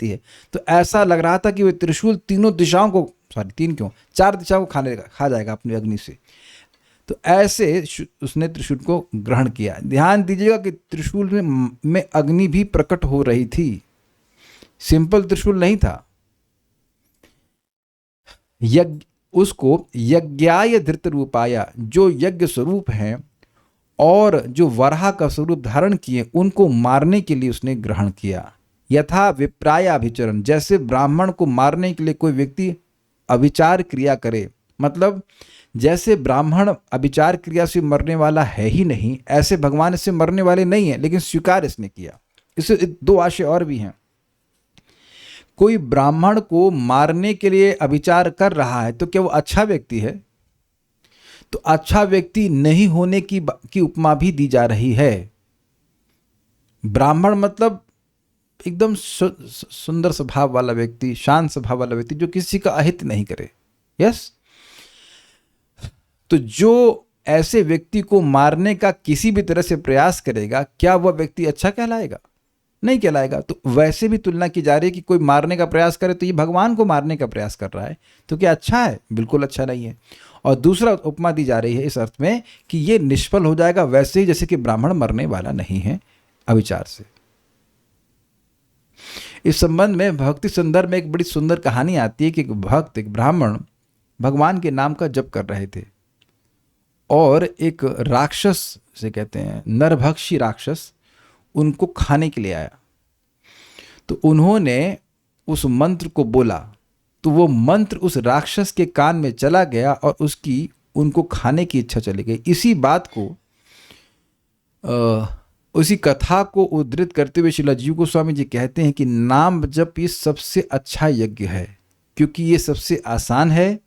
है। तो ऐसा लग रहा था कि वो त्रिशूल तीनों दिशाओं को, 4 दिशाओं को खा जाएगा अपनी अग्नि से। तो ऐसे उसने त्रिशूल को ग्रहण किया। ध्यान दीजिएगा कि त्रिशूल में अग्नि भी प्रकट हो रही थी, सिंपल त्रिशूल नहीं था। उसको यज्ञाय धृत रूपाया, जो यज्ञ स्वरूप हैं और जो वराह का स्वरूप धारण किए, उनको मारने के लिए उसने ग्रहण किया। यथा विप्राय अभिचरण, जैसे ब्राह्मण को मारने के लिए कोई व्यक्ति अभिचार क्रिया करे, मतलब जैसे ब्राह्मण अभिचार क्रिया से मरने वाला है ही नहीं, ऐसे भगवान इससे मरने वाले नहीं है, लेकिन स्वीकार इसने किया। इससे 2 आशय और भी हैं। कोई ब्राह्मण को मारने के लिए अभिचार कर रहा है, तो क्या वो अच्छा व्यक्ति है? तो अच्छा व्यक्ति नहीं होने की उपमा भी दी जा रही है। ब्राह्मण मतलब एकदम सुंदर स्वभाव वाला व्यक्ति, शांत स्वभाव वाला व्यक्ति, जो किसी का अहित नहीं करे। यस, तो जो ऐसे व्यक्ति को मारने का किसी भी तरह से प्रयास करेगा, क्या वह व्यक्ति अच्छा कहलाएगा? नहीं कहलाएगा। तो वैसे भी तुलना की जा रही है कि कोई मारने का प्रयास करे तो ये भगवान को मारने का प्रयास कर रहा है, तो क्या अच्छा है? बिल्कुल अच्छा नहीं है। और दूसरा उपमा दी जा रही है इस अर्थ में कि ये निष्फल हो जाएगा, वैसे ही जैसे कि ब्राह्मण मरने वाला नहीं है अविचार से। इस संबंध में भक्ति संदर्भ में एक बड़ी सुंदर कहानी आती है कि एक भक्त, एक ब्राह्मण भगवान के नाम का जप कर रहे थे, और एक राक्षस से कहते हैं नरभक्षी राक्षस उनको खाने के लिए आया। तो उन्होंने उस मंत्र को बोला, तो वो मंत्र उस राक्षस के कान में चला गया और उनको खाने की इच्छा चली गई। इसी बात को उसी कथा को उद्धृत करते हुए श्रील जीव गोस्वामी जी कहते हैं कि नाम जप ये सबसे अच्छा यज्ञ है, क्योंकि ये सबसे आसान है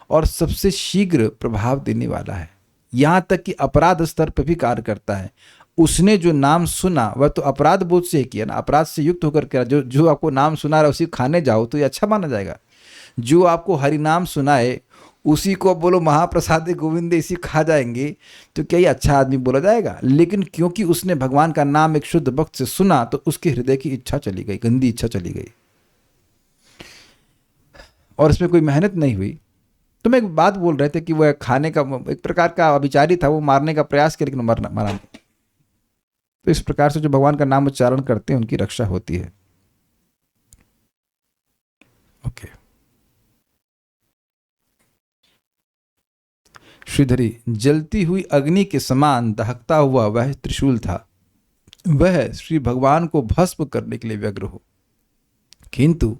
और सबसे शीघ्र प्रभाव देने वाला है। यहाँ तक कि अपराध स्तर पर भी कार्य करता है। उसने जो नाम सुना वह तो अपराध बोध से ही किया ना, अपराध से युक्त होकर किया। जो जो आपको नाम सुना रहा है उसी खाने जाओ तो ये अच्छा माना जाएगा। जो आपको हरि नाम सुनाए उसी को बोलो महाप्रसाद गोविंद इसी खा जाएंगे तो क्या ये अच्छा आदमी बोला जाएगा? लेकिन क्योंकि उसने भगवान का नाम एक शुद्ध भक्त से सुना तो उसके हृदय की इच्छा चली गई, गंदी इच्छा चली गई, और इसमें कोई मेहनत नहीं हुई। तो मैं एक बात बोल रहे थे कि वह खाने का एक प्रकार का अभिचारी था, वो मारने का प्रयास किया लेकिन मरा नहीं। तो इस प्रकार से जो भगवान का नाम उच्चारण करते हैं उनकी रक्षा होती है। ओके। श्रीधरी, जलती हुई अग्नि के समान दहकता हुआ वह त्रिशूल था, वह श्री भगवान को भस्म करने के लिए व्यग्र हो, किंतु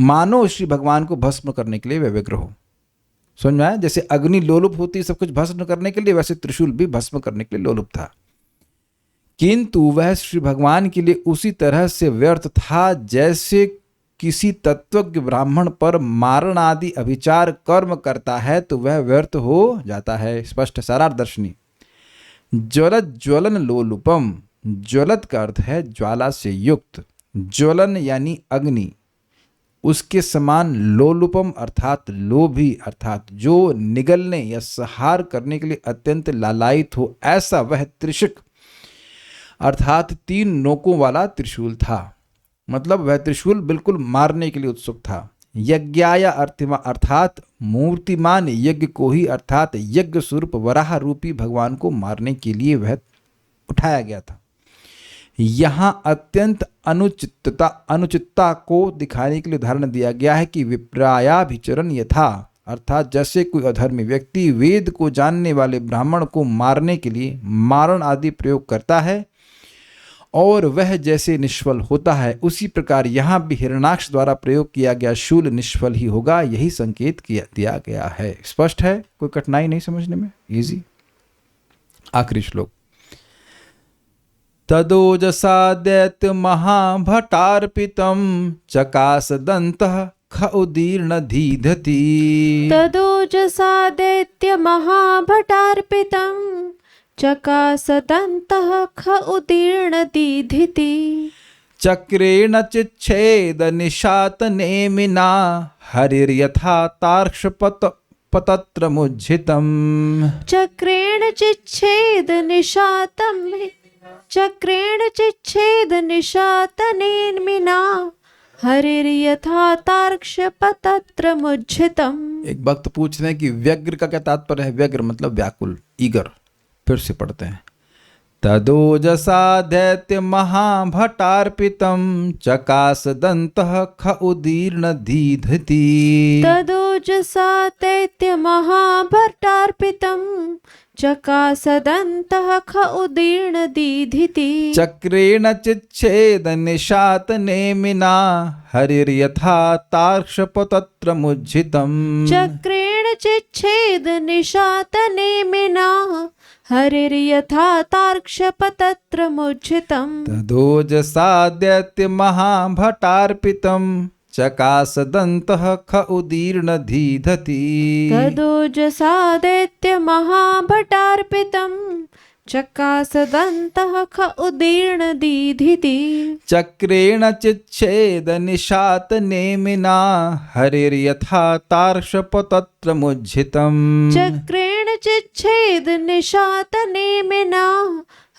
मानो श्री भगवान को भस्म करने के लिए वह व्यग्र हो। समझ में आया? जैसे अग्नि लोलुप होती है सब कुछ भस्म करने के लिए, वैसे त्रिशूल भी भस्म करने के लिए लोलुप था, किंतु वह श्री भगवान के लिए उसी तरह से व्यर्थ था जैसे किसी तत्वज्ञ ब्राह्मण पर मारण आदि अभिचार कर्म करता है तो वह व्यर्थ हो जाता है। स्पष्ट सारार्दर्शनी। ज्वलत ज्वलन लोलुपम, ज्वलत का अर्थ है ज्वाला से युक्त, ज्वलन यानी अग्नि, उसके समान लोलुपम अर्थात लोभी, अर्थात जो निगलने या संहार करने के लिए अत्यंत लालायित हो, ऐसा वह त्रिशक अर्थात 3 नोकों वाला त्रिशूल था। मतलब वह त्रिशूल बिल्कुल मारने के लिए उत्सुक था। यज्ञाय अर्थात मूर्तिमान यज्ञ को ही, अर्थात यज्ञ स्वरूप वराह रूपी भगवान को मारने के लिए वह उठाया गया था। यहाँ अत्यंत अनुचितता को दिखाने के लिए उदाहरण दिया गया है कि विप्रायाभिचरण यथा, अर्थात जैसे कोई अधर्मी व्यक्ति वेद को जानने वाले ब्राह्मण को मारने के लिए मारण आदि प्रयोग करता है और वह जैसे निष्फल होता है, उसी प्रकार यहाँ भी हिरण्याक्ष द्वारा प्रयोग किया गया शूल निष्फल ही होगा, यही संकेत दिया गया है। स्पष्ट है, कोई कठिनाई नहीं समझने में, इजी। आखिरी श्लोक। तदोजसा दैत्य महाभटार्पितम चकास दंतः ख उदीर्ण दीधति। तदोजसा दैत्य महाभटार्पितम् चकासदन्तः ख उदीर्ण दीधिति। चक्रेण चिच्छेद निशात नेमिना हरिर्यथा तार्क्ष पतत्र मुज्झितम्। चक्रेण चिच्छेद निशातनेन्मिना हरिर्यथा तार्क्ष पतत्र मुज्झितम्। एक भक्त पूछ रहे हैं कि व्यग्र का क्या तात्पर्य है? व्यग्र मतलब व्याकुल, ईगर। फिर से पढ़ते हैं। तदोजसा दैत्य महाभटार्पितम चकास दंतः ख उदीर्ण दीधति। तदोजसा दैत्य महाभटार्पितम चकासदन्तः ख उदीर्ण दीधिति। चक्रेण चिच्छेद निशात नेमिना हरिर्यथा तार्क्ष पतत्र मुज्झितम्। चक्रेण चिच्छेद निशात नेमिना हरिर्यथा तार्क्ष पतत्र मुज्झितम्। तदोजसा दैत्य महाभटार्पितम चकासदन्तः ख उदीर्ण दीधति। तदोजसा दैत्य महाभटार्पितम् चकासदन्तः ख उदीर्ण दीधिति। चक्रेण चिच्छेद निशात नेमिना हरिर्यथा तार्क्ष पतत्र मुज्झितम्। चक्रेण चिच्छेद निशात नेमिना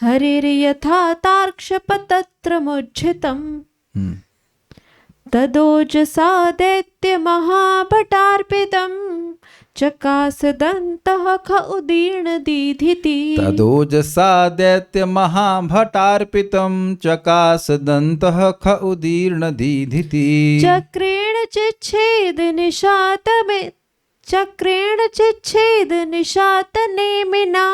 हरिर्यथा तार्क्ष पतत्र मुज्झितम्। तदोजसा दैत्य महाभटार्पितम् चकासदन्तः ख उदीर्ण दीधिति। तदोजसा दैत्य महाभटार्पितम चकासदन्तः ख उदीर्ण दीधिति। चक्रेण चिच्छेद निशात नेमिना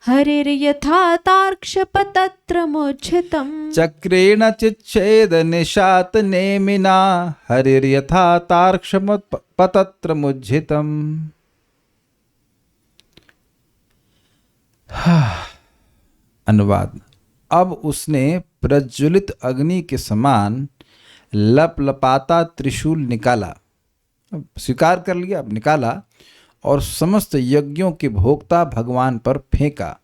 हरिर्यथा तार्क्ष पतत्र मुज्झितम्। चक्रेण चिच्छेद निशात नेमिना हरिर्यथा तार्क्ष पतत्र मुज्झितम्। अनुवाद। अब उसने प्रज्वलित अग्नि के समान लपलपाता त्रिशूल निकाला, स्वीकार कर लिया, अब निकाला और समस्त यज्ञों के भोक्ता भगवान पर फेंका।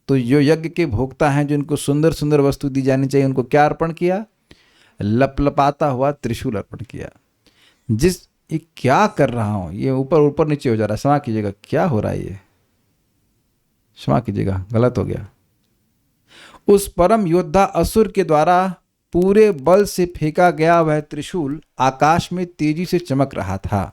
तो जो यज्ञ के भोक्ता हैं, जिनको सुंदर सुंदर वस्तु दी जानी चाहिए, उनको क्या अर्पण किया? लपलपाता हुआ त्रिशूल अर्पण किया। ये क्या कर रहा हूं, ये ऊपर ऊपर नीचे हो जा रहा है, क्षमा कीजिएगा, क्या हो रहा है ये, क्षमा कीजिएगा, गलत हो गया। उस परम योद्धा असुर के द्वारा पूरे बल से फेंका गया वह त्रिशूल आकाश में तेजी से चमक रहा था,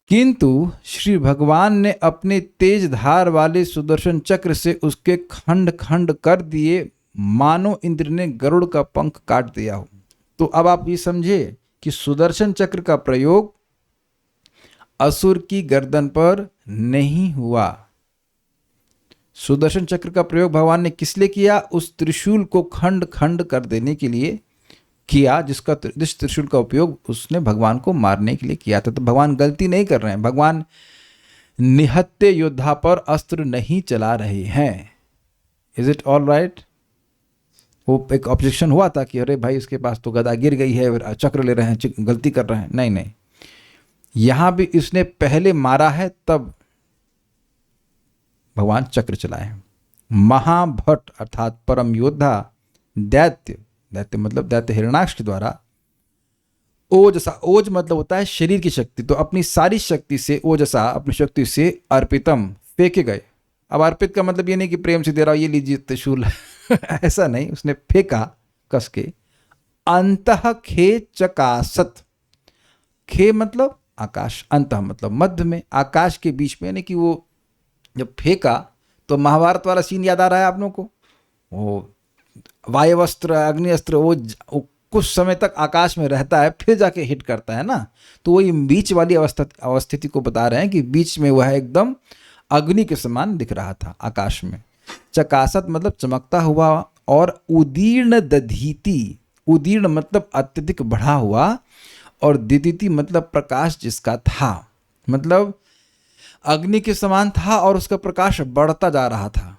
किंतु श्री भगवान ने अपने तेज धार वाले सुदर्शन चक्र से उसके खंड खंड कर दिए, मानो इंद्र ने गरुड़ का पंख काट दिया हो। तो अब आप ये समझे कि सुदर्शन चक्र का प्रयोग असुर की गर्दन पर नहीं हुआ। सुदर्शन चक्र का प्रयोग भगवान ने किस लिए किया? उस त्रिशूल को खंड खंड कर देने के लिए किया, जिस त्रिशूल का उपयोग उसने भगवान को मारने के लिए किया था। तो भगवान गलती नहीं कर रहे हैं, भगवान निहत्थे योद्धा पर अस्त्र नहीं चला रहे हैं। Is it all right? वो एक ऑब्जेक्शन हुआ था कि अरे भाई इसके पास तो गदा गिर गई है, चक्र ले रहे हैं, गलती कर रहे हैं। नहीं नहीं, यहां भी इसने पहले मारा है, तब भगवान चक्र चलाए। महाभट अर्थात परम योद्धा दैत्य मतलब दैत्य हिरण्याक्ष के द्वारा ओजसा, ओज मतलब होता है शरीर की शक्ति, तो अपनी सारी शक्ति से ओजसा, अपनी शक्ति से अर्पितम फेंके गए। अब अर्पित का मतलब ये नहीं कि प्रेम से दे रहा हूं, ये लीजिए त्रिशूल ऐसा नहीं, उसने फेंका कस के। अंतः खे चकासत, खे मतलब आकाश, अंतः मतलब मध्य में, आकाश के बीच में, यानी कि वो जब फेंका तो महाभारत वाला सीन याद आ रहा है आप लोगों को? वो वायुअस्त्र, अग्निअस्त्र, वो कुछ समय तक आकाश में रहता है, फिर जाके हिट करता है ना। तो वही बीच वाली अवस्थिति को बता रहे हैं कि बीच में वह एकदम अग्नि के समान दिख रहा था आकाश में। चकासत मतलब चमकता हुआ, और उदीर्ण दधीति, उदीर्ण मतलब अत्यधिक बढ़ा हुआ, और दिदिति मतलब प्रकाश जिसका था, मतलब अग्नि के समान था और उसका प्रकाश बढ़ता जा रहा था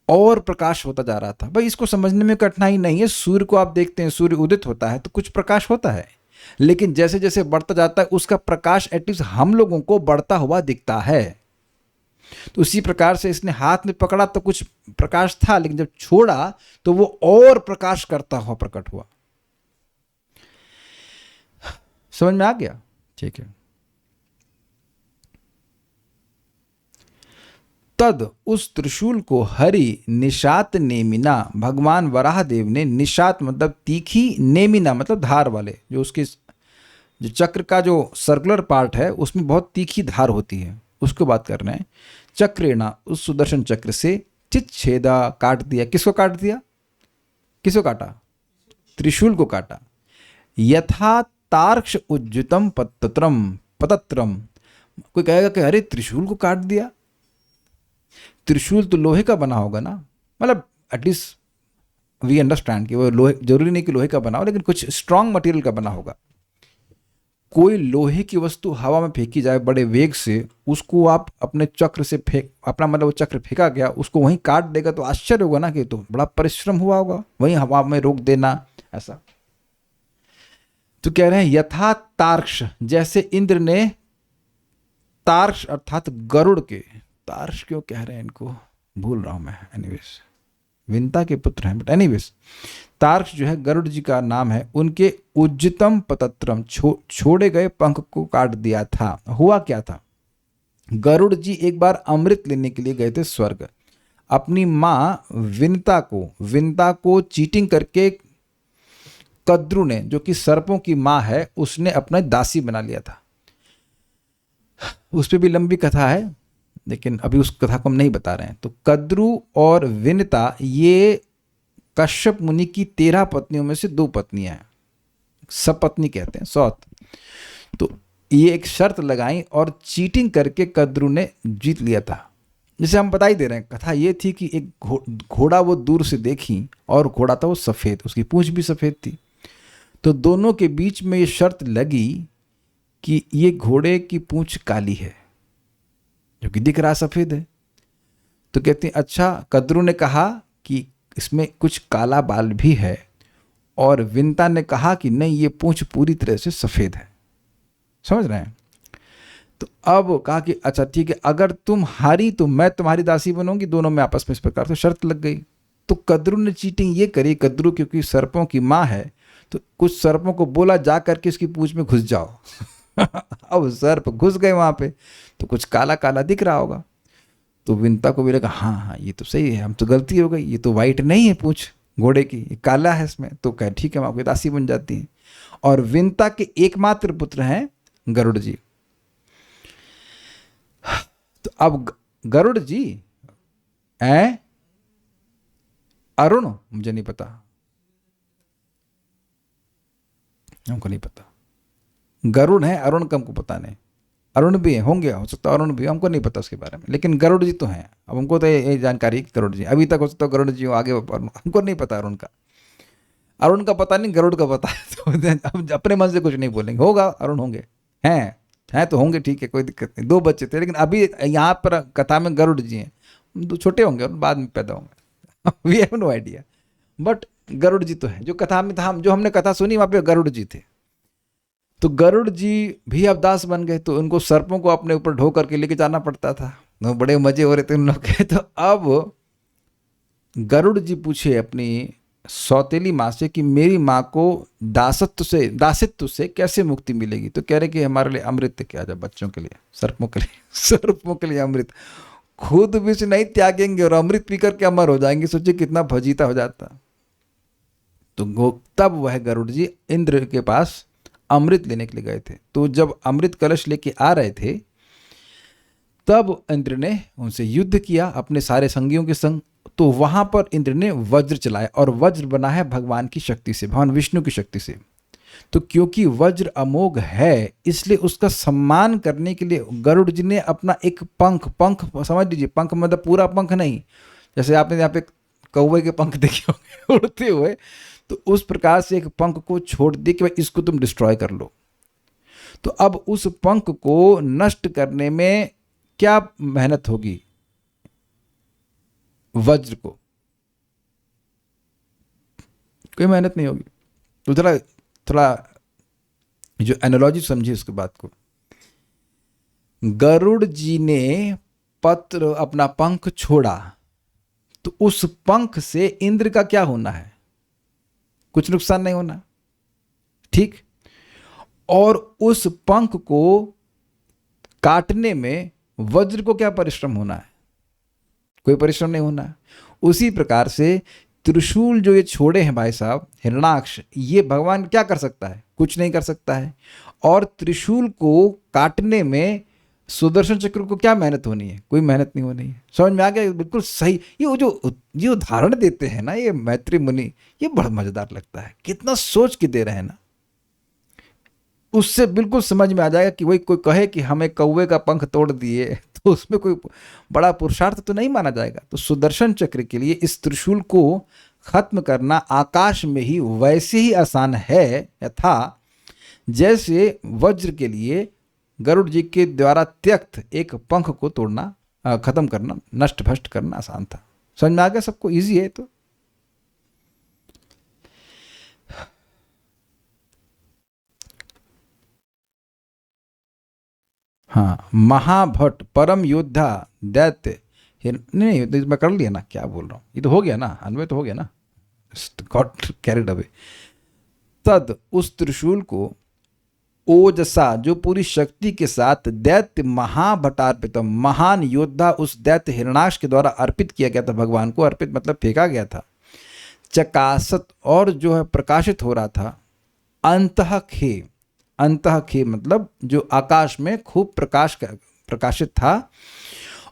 और प्रकाश होता जा रहा था। भाई इसको समझने में कठिनाई नहीं है। सूर्य को आप देखते हैं, सूर्य उदित होता है तो कुछ प्रकाश होता है, लेकिन जैसे जैसे बढ़ता जाता है उसका प्रकाश एटलीस्ट हम लोगों को बढ़ता हुआ दिखता है। तो उसी प्रकार से इसने हाथ में पकड़ा तो कुछ प्रकाश था, लेकिन जब छोड़ा तो वो और प्रकाश करता हुआ प्रकट हुआ। समझ में आ गया? ठीक है। तद उस त्रिशूल को हरि निशात नेमिना, भगवान वराहदेव ने, निशात मतलब तीखी, नेमिना मतलब धार वाले, जो उसके जो चक्र का जो सर्कुलर पार्ट है उसमें बहुत तीखी धार होती है, उसको बात कर रहे हैं। चक्रेणा, उस सुदर्शन चक्र से चिच्छेदा, काट दिया। किसको काट दिया? किसको काटा? त्रिशूल को काटा। यथा तार्क्ष उज्जुतम पतत्रम। कोई कहेगा कि अरे त्रिशूल को काट दिया, त्रिशूल तो लोहे का बना होगा ना, मतलब एटलीस्ट वी अंडरस्टैंड कि वो लोहे, जरूरी नहीं कि लोहे का बना हो, लेकिन कुछ स्ट्रांग मटेरियल का बना होगा। कोई लोहे की वस्तु हवा में फेंकी जाए बड़े वेग से, उसको आप अपने चक्र से फेंक, अपना मतलब वो चक्र फेंका गया, उसको वहीं काट देगा तो आश्चर्य होगा ना कि तो बड़ा परिश्रम हुआ होगा, वहीं हवा में रोक देना ऐसा। तो कह रहे हैं यथा तार्क्ष, जैसे इंद्र ने तार्क्ष अर्थात गरुड़ के, तार्क्ष क्यों कह रहे हैं इनको भूल रहा हूं मैं, एनीवेज विंता के पुत्र हैं, बट एनीवेज तार्क्ष जो है गरुड़ जी का नाम है, उनके उज्जतम पतत्रम छोड़े गए पंख को काट दिया था। हुआ क्या था? गरुड़ जी एक बार अमृत लेने के लिए गए थे स्वर्ग। अपनी माँ विंता को चीटिंग करके कद्रु ने, जो कि सर्पों की माँ है, उसने अपना दासी बना लिया था। उस पर भी लंबी कथा है, लेकिन अभी उस कथा को हम नहीं बता रहे हैं। तो कद्रु और विनता ये कश्यप मुनि की 13 पत्नियों में से 2 पत्नियां हैं, सपत्नी कहते हैं, सौत। तो ये एक शर्त लगाई और चीटिंग करके कद्रु ने जीत लिया था। जैसे हम बता ही दे रहे हैं, कथा ये थी कि एक घोड़ा वो दूर से देखी, और घोड़ा था वो सफ़ेद, उसकी पूंछ भी सफ़ेद थी। तो दोनों के बीच में ये शर्त लगी कि ये घोड़े की पूंछ काली है, जो कि दिख रहा सफ़ेद है। तो कहती अच्छा, कद्रु ने कहा कि इसमें कुछ काला बाल भी है, और विंता ने कहा कि नहीं, ये पूंछ पूरी तरह से सफ़ेद है। समझ रहे हैं? तो अब कहा कि अच्छा ठीक है, अगर तुम हारी तो मैं तुम्हारी दासी बनूंगी। दोनों में आपस में इस प्रकार से शर्त लग गई। तो कद्रू ने चीटिंग ये करी, कद्रू क्योंकि सर्पों की माँ है, तो कुछ सर्पों को बोला जा करके उसकी पूंछ में घुस जाओ। अब सर्प घुस गए वहां पे, तो कुछ काला काला दिख रहा होगा। तो विंता को भी लगा हाँ हाँ ये तो सही है, हम तो गलती हो गई, ये तो वाइट नहीं है पूंछ घोड़े की, ये काला है इसमें। तो कह ठीक है, हम आपकी दासी बन जाती हैं। और विंता के एकमात्र पुत्र हैं गरुड़ जी। तो अब गरुड़ जी अरुण, मुझे नहीं पता, हमको नहीं पता। गरुड़ है, अरुण का हमको पता नहीं। अरुण भी होंगे, हो सकता है अरुण भी, हमको नहीं पता उसके बारे में, लेकिन गरुड़ जी तो हैं। अब हमको तो ये जानकारी है कि गरुड़ जी, अभी तक हो सकता है गरुड़ जी हो, आगे हमको नहीं पता अरुण का। अरुण का पता नहीं, गरुड़ का पता है। तो हम अपने मन से कुछ नहीं बोलेंगे, होगा अरुण होंगे, हैं तो होंगे, ठीक है, कोई दिक्कत नहीं। 2 बच्चे थे, लेकिन अभी यहाँ पर कथा में गरुड़ जी हैं। 2 छोटे होंगे और बाद में पैदा होंगे। We have no idea, but Garud ji तो है। जो कथा में था, जो हमने कथा सुनी वहाँ पे गरुड़ जी थे। तो गरुड़ जी भी अब दास बन गए, तो उनको सर्पों को अपने ऊपर ढो करके लेके जाना पड़ता था। तो बड़े मजे हो रहे थे उन लोग के। तो अब गरुड़ जी पूछे अपनी सौतेली माँ से कि मेरी माँ को दासित्व से कैसे मुक्ति मिलेगी। तो कह रहे कि हमारे लिए अमृत क्या जब बच्चों के लिए, सर्पों के लिए, सर्पों के लिए अमृत, खुद विष नहीं त्यागेंगे और अमृत पी करके अमर हो जाएंगे। सोचिए कितना फजीता हो जाता। तो तब वह गरुड़ जी इंद्र के पास अमृत लेने के लिए गए थे। तो जब अमृत कलश लेके आ रहे थे, तब इंद्र ने उनसे युद्ध किया अपने सारे संगियों के संग। तो वहां पर इंद्र ने वज्र चलाया, और वज्र बना है भगवान की शक्ति से, भगवान विष्णु की शक्ति से। तो क्योंकि वज्र अमोघ है, इसलिए उसका सम्मान करने के लिए गरुड़ जी ने अपना एक पंख समझ लीजिए, पंख मतलब पूरा पंख नहीं, जैसे आपने यहाँ पे कौवे के पंख देखे होंगे उड़ते हुए, तो उस प्रकार से एक पंख को छोड़ दे कि भाई इसको तुम डिस्ट्रॉय कर लो। तो अब उस पंख को नष्ट करने में क्या मेहनत होगी वज्र को? कोई मेहनत नहीं होगी। तो थोड़ा जो एनालॉजी समझिए उसके बात को। गरुड़ जी ने पत्र अपना पंख छोड़ा, तो उस पंख से इंद्र का क्या होना है? कुछ नुकसान नहीं होना, ठीक। और उस पंख को काटने में वज्र को क्या परिश्रम होना है? कोई परिश्रम नहीं होना। उसी प्रकार से त्रिशूल जो ये छोड़े हैं भाई साहब हिरणाक्ष, ये भगवान क्या कर सकता है? कुछ नहीं कर सकता है। और त्रिशूल को काटने में सुदर्शन चक्र को क्या मेहनत होनी है? कोई मेहनत नहीं होनी है। समझ में आ गया? बिल्कुल सही। ये उदाहरण देते हैं ना ये मैत्री मुनि, ये बड़ा मजेदार लगता है। कितना सोच के दे रहे हैं ना, उससे बिल्कुल समझ में आ जाएगा कि वही कोई कहे कि हमें कौवे का पंख तोड़ दिए, तो उसमें कोई बड़ा पुरुषार्थ तो नहीं माना जाएगा। तो सुदर्शन चक्र के लिए इस त्रिशूल को खत्म करना आकाश में ही वैसे ही आसान है यथा जैसे वज्र के लिए गरुड़ जी के द्वारा त्यक्त एक पंख को तोड़ना, खत्म करना, नष्ट भ्रष्ट करना आसान था। समझ में आ गया सबको? इजी है। तो हाँ, महाभट परम योद्धा दैत्य नहीं, तो मैं कर लिया ना, क्या बोल रहा हूँ, ये तो हो गया ना, अन्वय तो हो गया ना, गॉट कैरिड अवे। तद उस त्रिशूल को ओजसा, जो पूरी शक्ति के साथ दैत्य महाभटार्पितम, महान योद्धा उस दैत्य हिरणाक्ष के द्वारा अर्पित किया गया था। भगवान को अर्पित मतलब फेंका गया था। चकासत, और जो है प्रकाशित हो रहा था। अंतःखे, अंतःखे मतलब जो आकाश में खूब प्रकाशित था।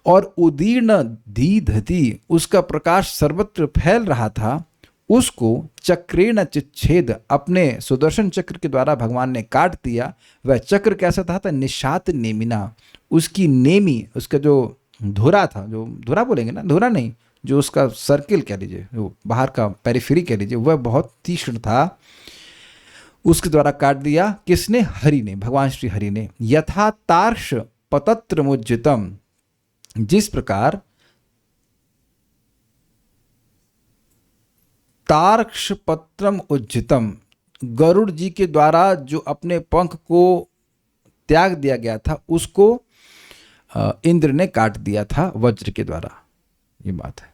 और उदीर्ण दीधति, उसका प्रकाश सर्वत्र फैल रहा था। उसको चक्रेण चिच्छेद, अपने सुदर्शन चक्र के द्वारा भगवान ने काट दिया। वह चक्र कैसा था? निशात नेमिना, उसकी नेमी, उसका जो धुरा था, जो धुरा बोलेंगे ना, धुरा नहीं, जो उसका सर्किल कह लीजिए, जो बाहर का पेरिफेरी कह लीजिए, वह बहुत तीक्ष्ण था। उसके द्वारा काट दिया। किसने? हरि ने, भगवान श्री हरि ने। यथा तार्क्ष पतत्र मुज्जितम, जिस प्रकार तार्क्ष पत्रम उज्जितम, गरुड़ जी के द्वारा जो अपने पंख को त्याग दिया गया था उसको इंद्र ने काट दिया था वज्र के द्वारा। ये बात है।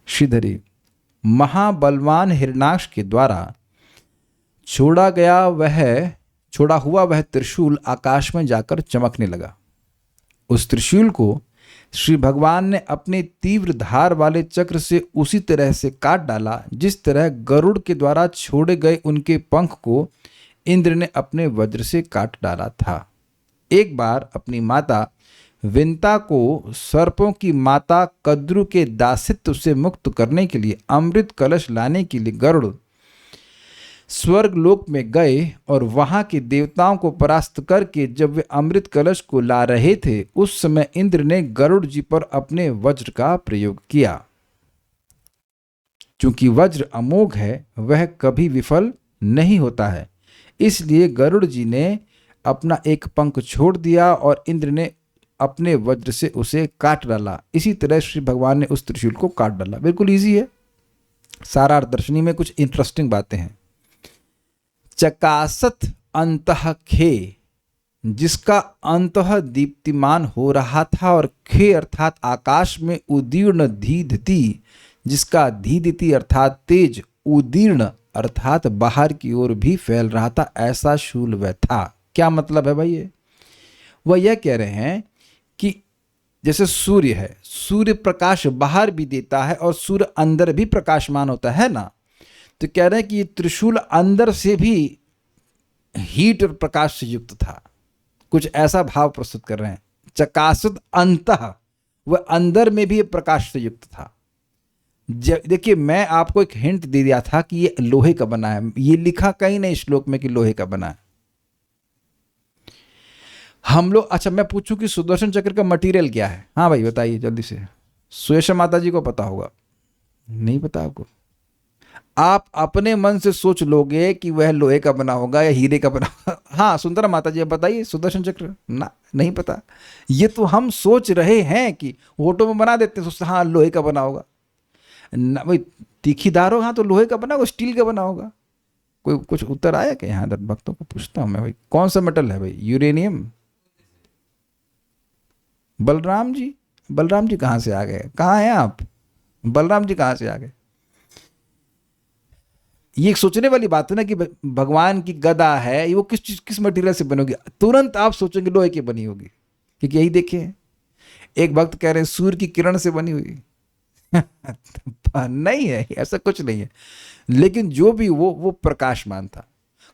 श्रीधरी, महाबलवान हिरणाक्ष के द्वारा छोड़ा हुआ वह त्रिशूल आकाश में जाकर चमकने लगा। उस त्रिशूल को श्री भगवान ने अपने तीव्र धार वाले चक्र से उसी तरह से काट डाला जिस तरह गरुड़ के द्वारा छोड़े गए उनके पंख को इंद्र ने अपने वज्र से काट डाला था। एक बार अपनी माता विंता को सर्पों की माता कद्रु के दासित्व से मुक्त करने के लिए अमृत कलश लाने के लिए गरुड़ स्वर्ग लोक में गए और वहां के देवताओं को परास्त करके जब वे अमृत कलश को ला रहे थे उस समय इंद्र ने गरुड़ जी पर अपने वज्र का प्रयोग किया। चूंकि वज्र अमोघ है, वह कभी विफल नहीं होता है, इसलिए गरुड़ जी ने अपना एक पंख छोड़ दिया और इंद्र ने अपने वज्र से उसे काट डाला। इसी तरह श्री भगवान ने उस त्रिशूल को काट डाला। बिल्कुल इजी है। सारा दर्शनी में कुछ इंटरेस्टिंग बातें हैं। चकासत अंतः खे, जिसका अंतः दीप्तिमान हो रहा था, और खे अर्थात आकाश में उदीर्ण धीधती, जिसका धीधती अर्थात तेज, उदीर्ण अर्थात बाहर की ओर भी फैल रहा था, ऐसा शूल वह था। क्या मतलब है भाई? ये वह यह कह रहे हैं कि जैसे सूर्य है, सूर्य प्रकाश बाहर भी देता है और सूर्य अंदर भी प्रकाशमान होता है ना, तो कह रहे हैं कि ये त्रिशूल अंदर से भी हीट और प्रकाश से युक्त था। कुछ ऐसा भाव प्रस्तुत कर रहे हैं। चकासत अंतः, वह अंदर में भी प्रकाश से युक्त था। देखिए, मैं आपको एक हिंट दे दिया था कि ये लोहे का बना है। ये लिखा कहीं नहीं श्लोक में कि लोहे का बना है। हम लोग, अच्छा मैं पूछूं कि सुदर्शन चक्र का मटेरियल क्या है? हाँ भाई बताइए जल्दी से। सुयशा माता जी को पता होगा। नहीं पता आपको? आप अपने मन से सोच लोगे कि वह लोहे का बना होगा या हीरे का बना होगा। हाँ सुंदरा माता जी, अब बताइए सुदर्शन चक्र। ना, नहीं पता। ये तो हम सोच रहे हैं कि फोटो में बना देते हैं, सोचते हाँ लोहे का बना होगा ना भाई। तीखीदार हो, हाँ तो लोहे का बना होगा, स्टील का बना होगा। कोई कुछ उत्तर आया क्या? यहाँ भक्तों को पूछता हूँ मैं भाई, कौन सा मेटल है भाई? यूरेनियम। बलराम जी, बलराम जी कहाँ से आ गए? कहाँ हैं आप? बलराम जी कहाँ से आ गए? ये एक सोचने वाली बात है ना कि भगवान की गदा है, वो किस मटेरियल से बनी होगी? तुरंत आप सोचेंगे लोहे की बनी होगी, क्योंकि यही देखे एक भक्त कह रहे हैं सूर्य की किरण से बनी हुई। नहीं है, ऐसा कुछ नहीं है। लेकिन जो भी वो प्रकाशमान था।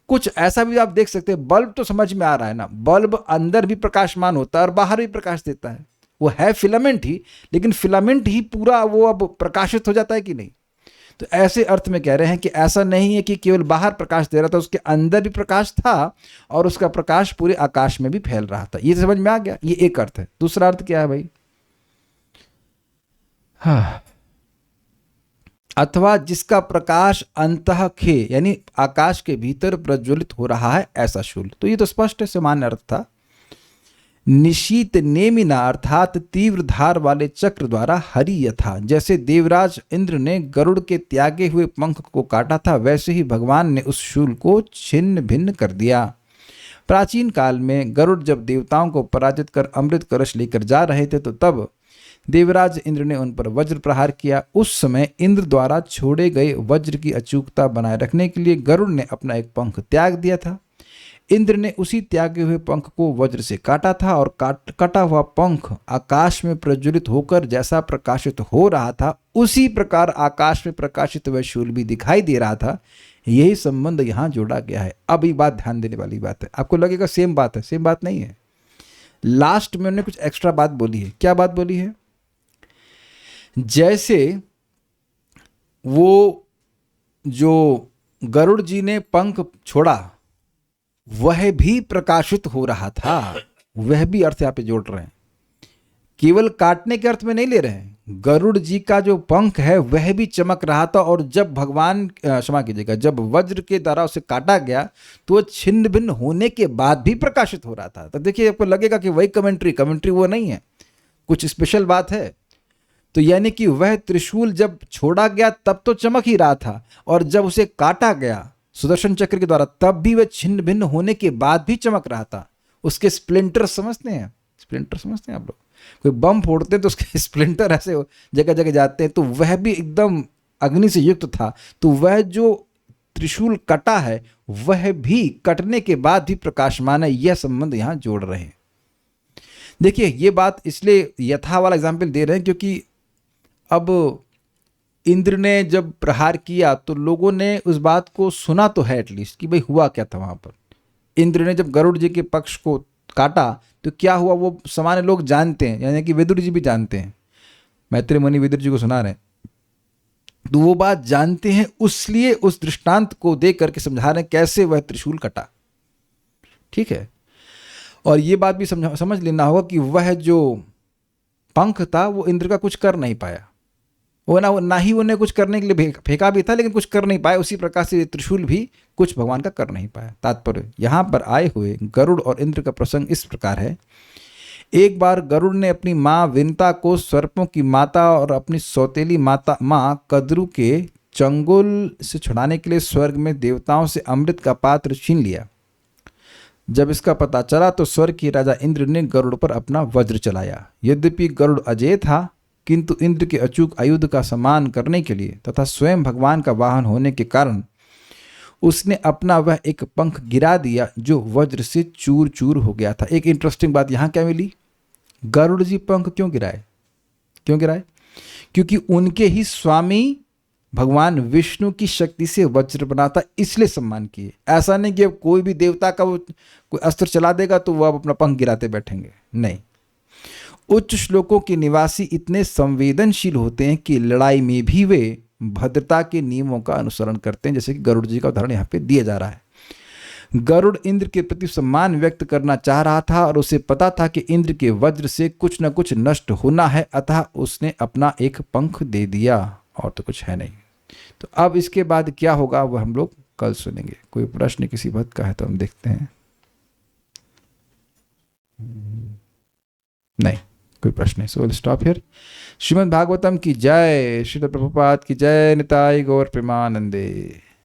कुछ ऐसा भी आप देख सकते हैं। बल्ब तो समझ में आ रहा है ना, बल्ब अंदर भी प्रकाशमान होता है और बाहर भी प्रकाश देता है। वो है फिलामेंट ही, लेकिन फिलामेंट ही पूरा वो अब प्रकाशित हो जाता है कि नहीं? तो ऐसे अर्थ में कह रहे हैं कि ऐसा नहीं है कि केवल बाहर प्रकाश दे रहा था, उसके अंदर भी प्रकाश था और उसका प्रकाश पूरे आकाश में भी फैल रहा था। ये समझ में आ गया? ये एक अर्थ है। दूसरा अर्थ क्या है भाई? हाँ, अथवा जिसका प्रकाश अंतः खे, यानी आकाश के भीतर प्रज्वलित हो रहा है, ऐसा शूल। तो ये तो स्पष्ट है, सामान्य अर्थ था। निशीत नेमिना अर्थात तीव्र धार वाले चक्र द्वारा हरि यथा, जैसे देवराज इंद्र ने गरुड़ के त्यागे हुए पंख को काटा था, वैसे ही भगवान ने उस शूल को छिन्न भिन्न कर दिया। प्राचीन काल में गरुड़ जब देवताओं को पराजित कर अमृत कलश लेकर जा रहे थे, तो तब देवराज इंद्र ने उन पर वज्र प्रहार किया। उस समय इंद्र द्वारा छोड़े गए वज्र की अचूकता बनाए रखने के लिए गरुड़ ने अपना एक पंख त्याग दिया था। इंद्र ने उसी त्यागे हुए पंख को वज्र से काटा था और कटा हुआ पंख आकाश में प्रज्वलित होकर जैसा प्रकाशित हो रहा था, उसी प्रकार आकाश में प्रकाशित वह शूल भी दिखाई दे रहा था। यही संबंध यहाँ जोड़ा गया है। अब ये बात ध्यान देने वाली बात है। आपको लगेगा सेम बात है, सेम बात नहीं है। लास्ट में उन्होंने कुछ एक्स्ट्रा बात बोली है। क्या बात बोली है? जैसे वो जो गरुड़ जी ने पंख छोड़ा वह भी प्रकाशित हो रहा था, वह भी अर्थ यहाँ पे जोड़ रहे हैं। केवल काटने के अर्थ में नहीं ले रहे हैं। गरुड़ जी का जो पंख है वह भी चमक रहा था, और जब भगवान, क्षमा कीजिएगा, जब वज्र के द्वारा उसे काटा गया तो वो छिन्न भिन्न होने के बाद भी प्रकाशित हो रहा था। तो देखिए, आपको लगेगा कि वही कमेंट्री वो नहीं है, कुछ स्पेशल बात है। तो यानी कि वह त्रिशूल जब छोड़ा गया तब तो चमक ही रहा था, और जब उसे काटा गया सुदर्शन चक्र के द्वारा, तब भी वह छिन्न भिन्न होने के बाद भी चमक रहा था। उसके स्प्लिंटर समझते हैं, स्प्लिंटर समझते हैं आप लोग, कोई बम फोड़ते हैं तो उसके स्प्लिंटर ऐसे जगह जगह जाते हैं, तो वह भी एकदम अग्नि से युक्त था। तो वह जो त्रिशूल कटा है वह भी कटने के बाद भी प्रकाशमान है। यह संबंध यहां जोड़ रहे हैं। देखिए ये बात इसलिए यथा वाला एग्जाम्पल दे रहे हैं क्योंकि अब इंद्र ने जब प्रहार किया तो लोगों ने उस बात को सुना तो है एटलीस्ट कि भाई हुआ क्या था वहां पर। इंद्र ने जब गरुड़ जी के पक्ष को काटा तो क्या हुआ वो सामान्य लोग जानते हैं, यानी कि विदुर जी भी जानते हैं, मैत्रेय मुनि विदुर जी को सुना रहे हैं, तो वो बात जानते हैं, उसलिए उस दृष्टांत को दे करके समझा रहे हैं कैसे वह त्रिशूल कटा। ठीक है, और ये बात भी समझ लेना होगा कि वह जो पंख था वो इंद्र का कुछ कर नहीं पाया, वो ना ही उन्हें कुछ करने के लिए फेंका भी था लेकिन कुछ कर नहीं पाए। उसी प्रकार से त्रिशूल भी कुछ भगवान का कर नहीं पाया। तात्पर्य यहाँ पर आए हुए गरुड़ और इंद्र का प्रसंग इस प्रकार है। एक बार गरुड़ ने अपनी माँ विंता को सर्पों की माता और अपनी सौतेली माता माँ कद्रु के चंगुल से छुड़ाने के लिए स्वर्ग में देवताओं से अमृत का पात्र छीन लिया। जब इसका पता चला तो स्वर्ग के राजा इंद्र ने गरुड़ पर अपना वज्र चलाया। यद्यपि गरुड़ अजेय था किंतु इंद्र के अचूक आयुध का सम्मान करने के लिए तथा स्वयं भगवान का वाहन होने के कारण उसने अपना वह एक पंख गिरा दिया जो वज्र से चूर चूर हो गया था। एक इंटरेस्टिंग बात यहाँ क्या मिली, गरुड़ जी पंख क्यों गिराए? क्योंकि उनके ही स्वामी भगवान विष्णु की शक्ति से वज्र बना था, इसलिए सम्मान किए। ऐसा नहीं कि अब कोई भी देवता का वो कोई अस्त्र चला देगा तो वह अब अपना पंख गिराते बैठेंगे, नहीं। उच्च श्लोकों के निवासी इतने संवेदनशील होते हैं कि लड़ाई में भी वे भद्रता के नियमों का अनुसरण करते हैं, जैसे कि गरुड़ जी का उदाहरण यहाँ पे दिया जा रहा है। गरुड़ इंद्र के प्रति सम्मान व्यक्त करना चाह रहा था और उसे पता था कि इंद्र के वज्र से कुछ न कुछ नष्ट होना है, अतः उसने अपना एक पंख दे दिया, और तो कुछ है नहीं। तो अब इसके बाद क्या होगा वह हम लोग कल सुनेंगे। कोई प्रश्न किसी भक्त का है तो हम देखते हैं। नहीं, कोई प्रश्न नहीं, so will stop here. Shrimad Bhagavatam की जय, श्रील प्रभुपाद की जय, निताई गौर प्रेमानंदे।